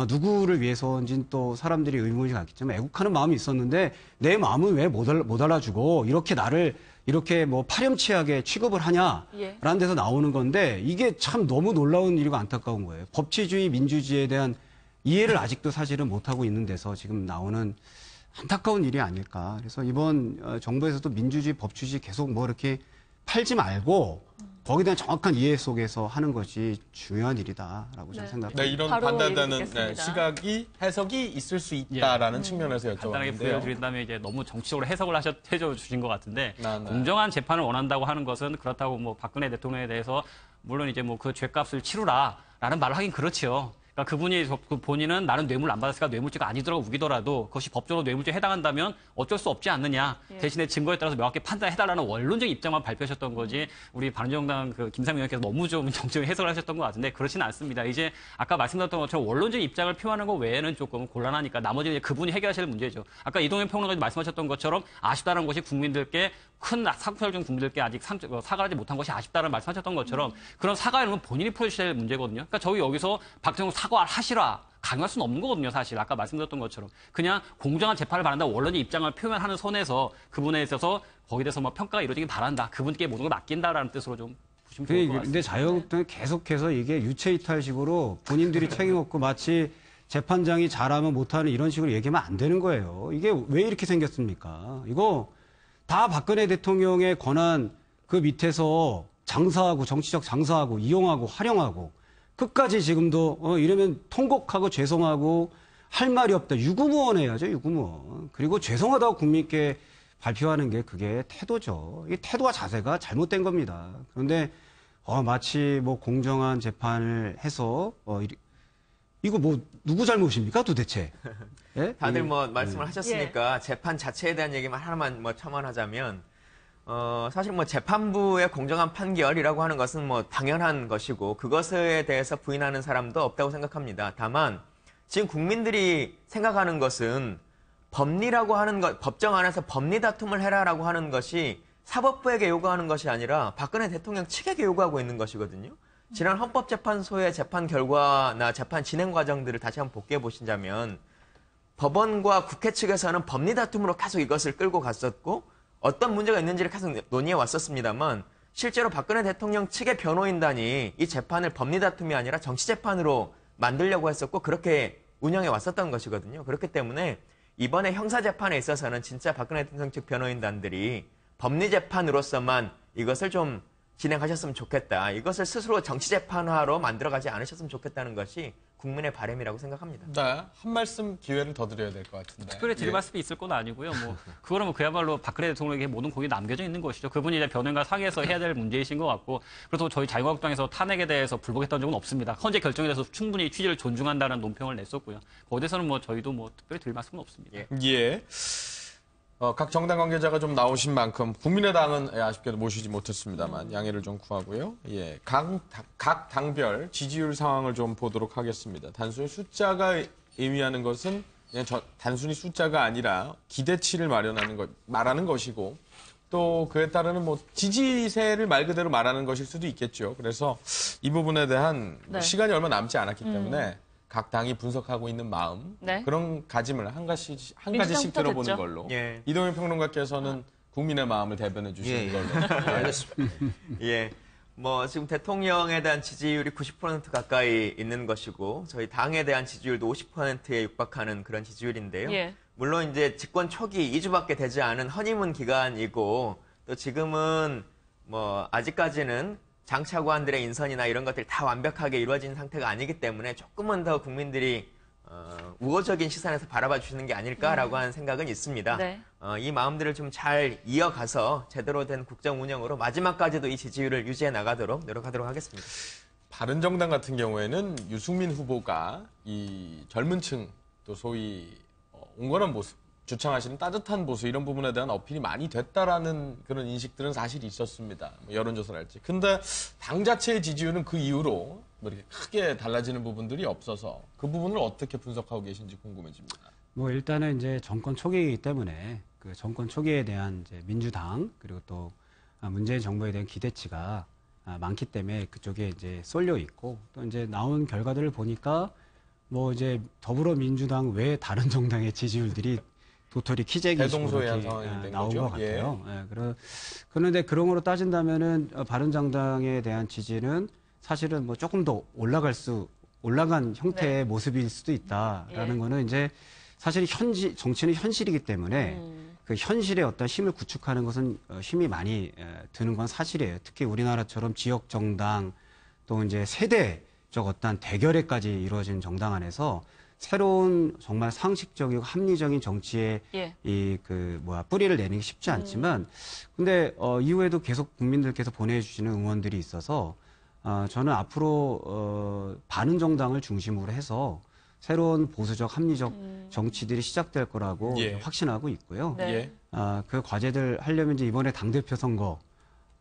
누구를 위해서인지 또 사람들이 의문이 갖겠지만 애국하는 마음이 있었는데 내 마음은 왜 못 알아주고 이렇게 나를 이렇게 파렴치하게 취급을 하냐라는 데서 나오는 건데 이게 참 너무 놀라운 일이고 안타까운 거예요. 법치주의, 민주주의에 대한 이해를 아직도 사실은 못하고 있는 데서 지금 나오는 안타까운 일이 아닐까. 그래서 이번 정부에서도 민주주의, 법치주의 계속 이렇게 팔지 말고 거기에 대한 정확한 이해 속에서 하는 것이 중요한 일이다라고 저는 생각합니다. 네, 이런 반대되는 시각이 해석이 있을 수 있다라는 측면에서 간단하게 여쭤봤는데요. 부여드린다면 이제 너무 정치적으로 해석을 해주신 것 같은데 공정한 재판을 원한다고 하는 것은 그렇다고 박근혜 대통령에 대해서 물론 이제 그 죄값을 치르라라는 말을 하긴 그렇지요. 그러니까 그분이 본인은 나는 뇌물 안 받았으니까 뇌물죄가 아니더라고 우기더라도 그것이 법적으로 뇌물죄에 해당한다면 어쩔 수 없지 않느냐. 대신에 증거에 따라서 명확히 판단해달라는 원론적인 입장만 발표하셨던 거지 의원이 바른정당 김상민 의원께서 너무 좀 정치적인 해석을 하셨던 것 같은데 그렇지는 않습니다. 이제 아까 말씀드렸던 것처럼 원론적인 입장을 표현하는 것 외에는 조금 곤란하니까 나머지는 이제 그분이 해결하실 문제죠. 아까 이동현 평론가님 말씀하셨던 것처럼 아쉽다는 것이 국민들께 큰 사고를 준 국민들께 아직 사과하지 못한 것이 아쉽다는 말씀하셨던 것처럼 그런 사과는 본인이 풀어주셔야 될 문제거든요. 그러니까 저희 여기서 박정희 사과하시라 강요할 수는 없는 거거든요. 사실 아까 말씀드렸던 것처럼 그냥 공정한 재판을 바란다 원론의 입장을 표현하는 선에서 그분에 있어서 거기에 대해서 평가가 이루어지길 바란다. 그분께 모든 걸 맡긴다라는 뜻으로 좀 보시면 좋을 것 같습니다. 근데 자유한국당은 계속해서 이게 유체이탈식으로 본인들이 책임 없고 마치 재판장이 잘하면 못하는 이런 식으로 얘기하면 안 되는 거예요. 이게 왜 이렇게 생겼습니까? 이거 다 박근혜 대통령의 권한 그 밑에서 장사하고 정치적 장사하고 이용하고 활용하고 끝까지 지금도 이러면 통곡하고 죄송하고 할 말이 없다. 유구무원 해야죠. 유구무원. 그리고 죄송하다고 국민께 발표하는 게 그게 태도죠. 이 태도와 자세가 잘못된 겁니다. 그런데 마치 공정한 재판을 해서 이거 누구 잘못입니까 도대체? 예? 다들 말씀을 하셨으니까 재판 자체에 대한 얘기만 하나만 첨언하자면 사실 재판부의 공정한 판결이라고 하는 것은 당연한 것이고 그것에 대해서 부인하는 사람도 없다고 생각합니다. 다만 지금 국민들이 생각하는 것은 법리라고 하는 것, 법정 안에서 법리 다툼을 해라라고 하는 것이 사법부에게 요구하는 것이 아니라 박근혜 대통령 측에게 요구하고 있는 것이거든요. 지난 헌법재판소의 재판 결과나 재판 진행 과정들을 다시 한번 복귀해 보신다면 법원과 국회 측에서는 법리 다툼으로 계속 이것을 끌고 갔었고 어떤 문제가 있는지를 계속 논의해 왔었습니다만 실제로 박근혜 대통령 측의 변호인단이 이 재판을 법리 다툼이 아니라 정치 재판으로 만들려고 했었고 그렇게 운영해 왔었던 것이거든요. 그렇기 때문에 이번에 형사 재판에 있어서는 진짜 박근혜 대통령 측 변호인단들이 법리 재판으로서만 이것을 좀 진행하셨으면 좋겠다. 이것을 스스로 정치재판화로 만들어가지 않으셨으면 좋겠다는 것이 국민의 바람이라고 생각합니다. 네, 한 말씀 기회를 더 드려야 될 것 같은데. 특별히 드릴 말씀이 있을 건 아니고요. 뭐 그거는 뭐 그야말로 박근혜 대통령에게 모든 공이 남겨져 있는 것이죠. 그분이 이제 변호인과 상의해서 해야 될 문제이신 것 같고, 그래서 저희 자유한국당에서 탄핵에 대해서 불복했던 적은 없습니다. 헌재 결정에 대해서 충분히 취지를 존중한다는 논평을 냈었고요. 거기에 대해서는 뭐 저희도 뭐 특별히 드릴 말씀은 없습니다. 예. 각 정당 관계자가 좀 나오신 만큼 국민의당은 아쉽게도 모시지 못했습니다만 양해를 좀 구하고요. 예, 각 당별 지지율 상황을 좀 보도록 하겠습니다. 단순히 숫자가 의미하는 것은 그냥 단순히 숫자가 아니라 기대치를 말하는 것이고 또 그에 따르는 뭐 지지세를 말 그대로 말하는 것일 수도 있겠죠. 그래서 이 부분에 대한 네. 시간이 얼마 남지 않았기 때문에 각 당이 분석하고 있는 마음 네. 그런 가짐을 한 가지씩 민주당부터 들어보는 듣죠. 걸로 예. 이동현 평론가께서는 국민의 마음을 대변해 주시는 걸로 알겠습니다. 예. 뭐 지금 대통령에 대한 지지율이 90% 가까이 있는 것이고 저희 당에 대한 지지율도 50%에 육박하는 그런 지지율인데요. 예. 물론 이제 집권 초기 2주밖에 되지 않은 허니문 기간이고 또 지금은 뭐 아직까지는 장차관들의 인선이나 이런 것들이 다 완벽하게 이루어진 상태가 아니기 때문에 조금은 더 국민들이 우호적인 시선에서 바라봐 주시는 게 아닐까라고 하는 생각은 있습니다. 네. 이 마음들을 좀 잘 이어가서 제대로 된 국정 운영으로 마지막까지도 이 지지율을 유지해 나가도록 노력하도록 하겠습니다. 바른정당 같은 경우에는 유승민 후보가 이 젊은 층 또 소위 온건한 모습 주창하시는 따뜻한 보수 이런 부분에 대한 어필이 많이 됐다라는 그런 인식들은 사실 있었습니다. 뭐 여론조사랄지. 근데 당 자체의 지지율은 그 이후로 뭐 이렇게 크게 달라지는 부분들이 없어서 그 부분을 어떻게 분석하고 계신지 궁금해집니다. 뭐 일단은 이제 정권 초기이기 때문에 그 정권 초기에 대한 이제 민주당 그리고 또 문재인 정부에 대한 기대치가 많기 때문에 그쪽에 이제 쏠려 있고 또 이제 나온 결과들을 보니까 뭐 이제 더불어민주당 외 다른 정당의 지지율들이 도토리 키재기식으로 이렇게 나온 것 같아요. 예. 그런데 그런 거로 따진다면은 바른정당에 대한 지지는 사실은 뭐 조금 더 올라간 형태의 네. 모습일 수도 있다라는 예. 거는 이제 사실 정치는 현실이기 때문에 그 현실의 어떤 힘을 구축하는 것은 힘이 많이 드는 건 사실이에요. 특히 우리나라처럼 지역 정당 또 이제 세대적 어떤 대결에까지 이루어진 정당 안에서 새로운 정말 상식적이고 합리적인 정치에 예. 뿌리를 내는 게 쉽지 않지만 근데 이후에도 계속 국민들께서 보내주시는 응원들이 있어서 저는 앞으로 바른정당을 중심으로 해서 새로운 보수적 합리적 정치들이 시작될 거라고 예. 확신하고 있고요. 네. 그 과제들 하려면 이제 이번에 당대표 선거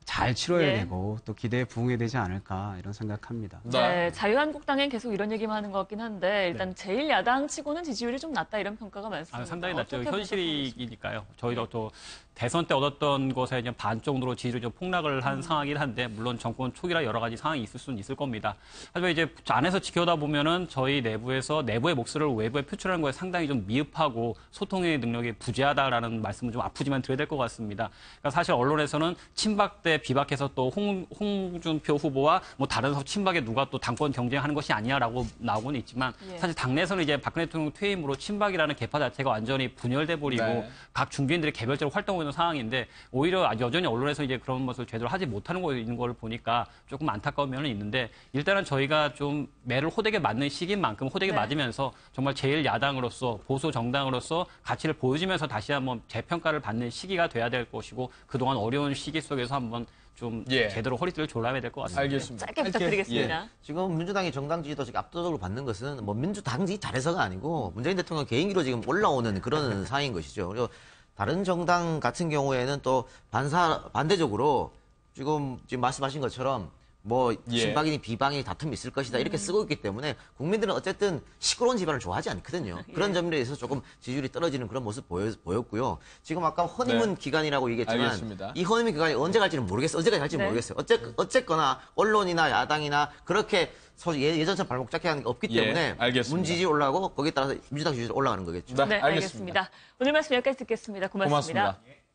잘 치러야 예. 되고 또 기대에 부응해야 되지 않을까 이런 생각합니다. 네, 자유한국당엔 계속 이런 얘기만 하는 것 같긴 한데 일단 제1야당 치고는 지지율이 좀 낮다 이런 평가가 많습니다. 상당히 낮죠. 어떻게 현실이니까요. 저희도 또 대선 때 얻었던 것에 이제 반 정도로 지지율이 좀 폭락을 한 상황이긴 한데 물론 정권 초기라 여러 가지 상황이 있을 수는 있을 겁니다. 하지만 이제 안에서 지켜다 보면은 저희 내부의 목소리를 외부에 표출하는 거에 상당히 좀 미흡하고 소통의 능력이 부재하다라는 말씀은 좀 아프지만 드려야 될 것 같습니다. 그러니까 사실 언론에서는 친박 대 비박해서 또 홍준표 후보와 뭐 다른 친박에 누가 또 당권 경쟁하는 것이 아니냐라고 나오고는 있지만 예. 사실 당내에서는 이제 박근혜 대통령 퇴임으로 친박이라는 계파 자체가 완전히 분열돼 버리고 네. 각 중진들이 개별적으로 활동하고 있는 상황인데 오히려 여전히 언론에서 이제 그런 것을 제대로 하지 못하는 거 있는 걸 보니까 조금 안타까운 면은 있는데 일단은 저희가 좀 매를 호되게 맞는 시기인 만큼 호되게 네. 맞으면서 정말 제1야당으로서 보수 정당으로서 가치를 보여주면서 다시 한번 재평가를 받는 시기가 돼야 될 것이고 그동안 어려운 시기 속에서 한번 좀 제대로 허리띠를 졸라매야 될 것 같습니다. 알겠습니다. 짧게 부탁드리겠습니다. 지금 민주당이 정당 지지도 지금 압도적으로 받는 것은 뭐 민주당이 잘해서가 아니고 문재인 대통령 개인기로 지금 올라오는 그런 상황인 것이죠. 그리고 다른 정당 같은 경우에는 또 반대적으로 지금 말씀하신 것처럼 뭐 친박이니 비방이 다툼이 있을 것이다 이렇게 쓰고 있기 때문에 국민들은 어쨌든 시끄러운 집안을 좋아하지 않거든요. 그런 점에 있어서 조금 지지율이 떨어지는 그런 모습 보였고요. 지금 아까 허니문 기간이라고 얘기했지만 알겠습니다. 이 허니문 기간이 언제 갈지는 모르겠어요. 언제까지 갈지는 모르겠어요. 어쨌거나 언론이나 야당이나 그렇게 예전처럼 발목 잡게 하는 게 없기 때문에 알겠습니다. 문 지지 올라가고 거기에 따라서 민주당 지지율이 올라가는 거겠죠. 네, 알겠습니다. 오늘 말씀 여기까지 듣겠습니다. 고맙습니다. 고맙습니다.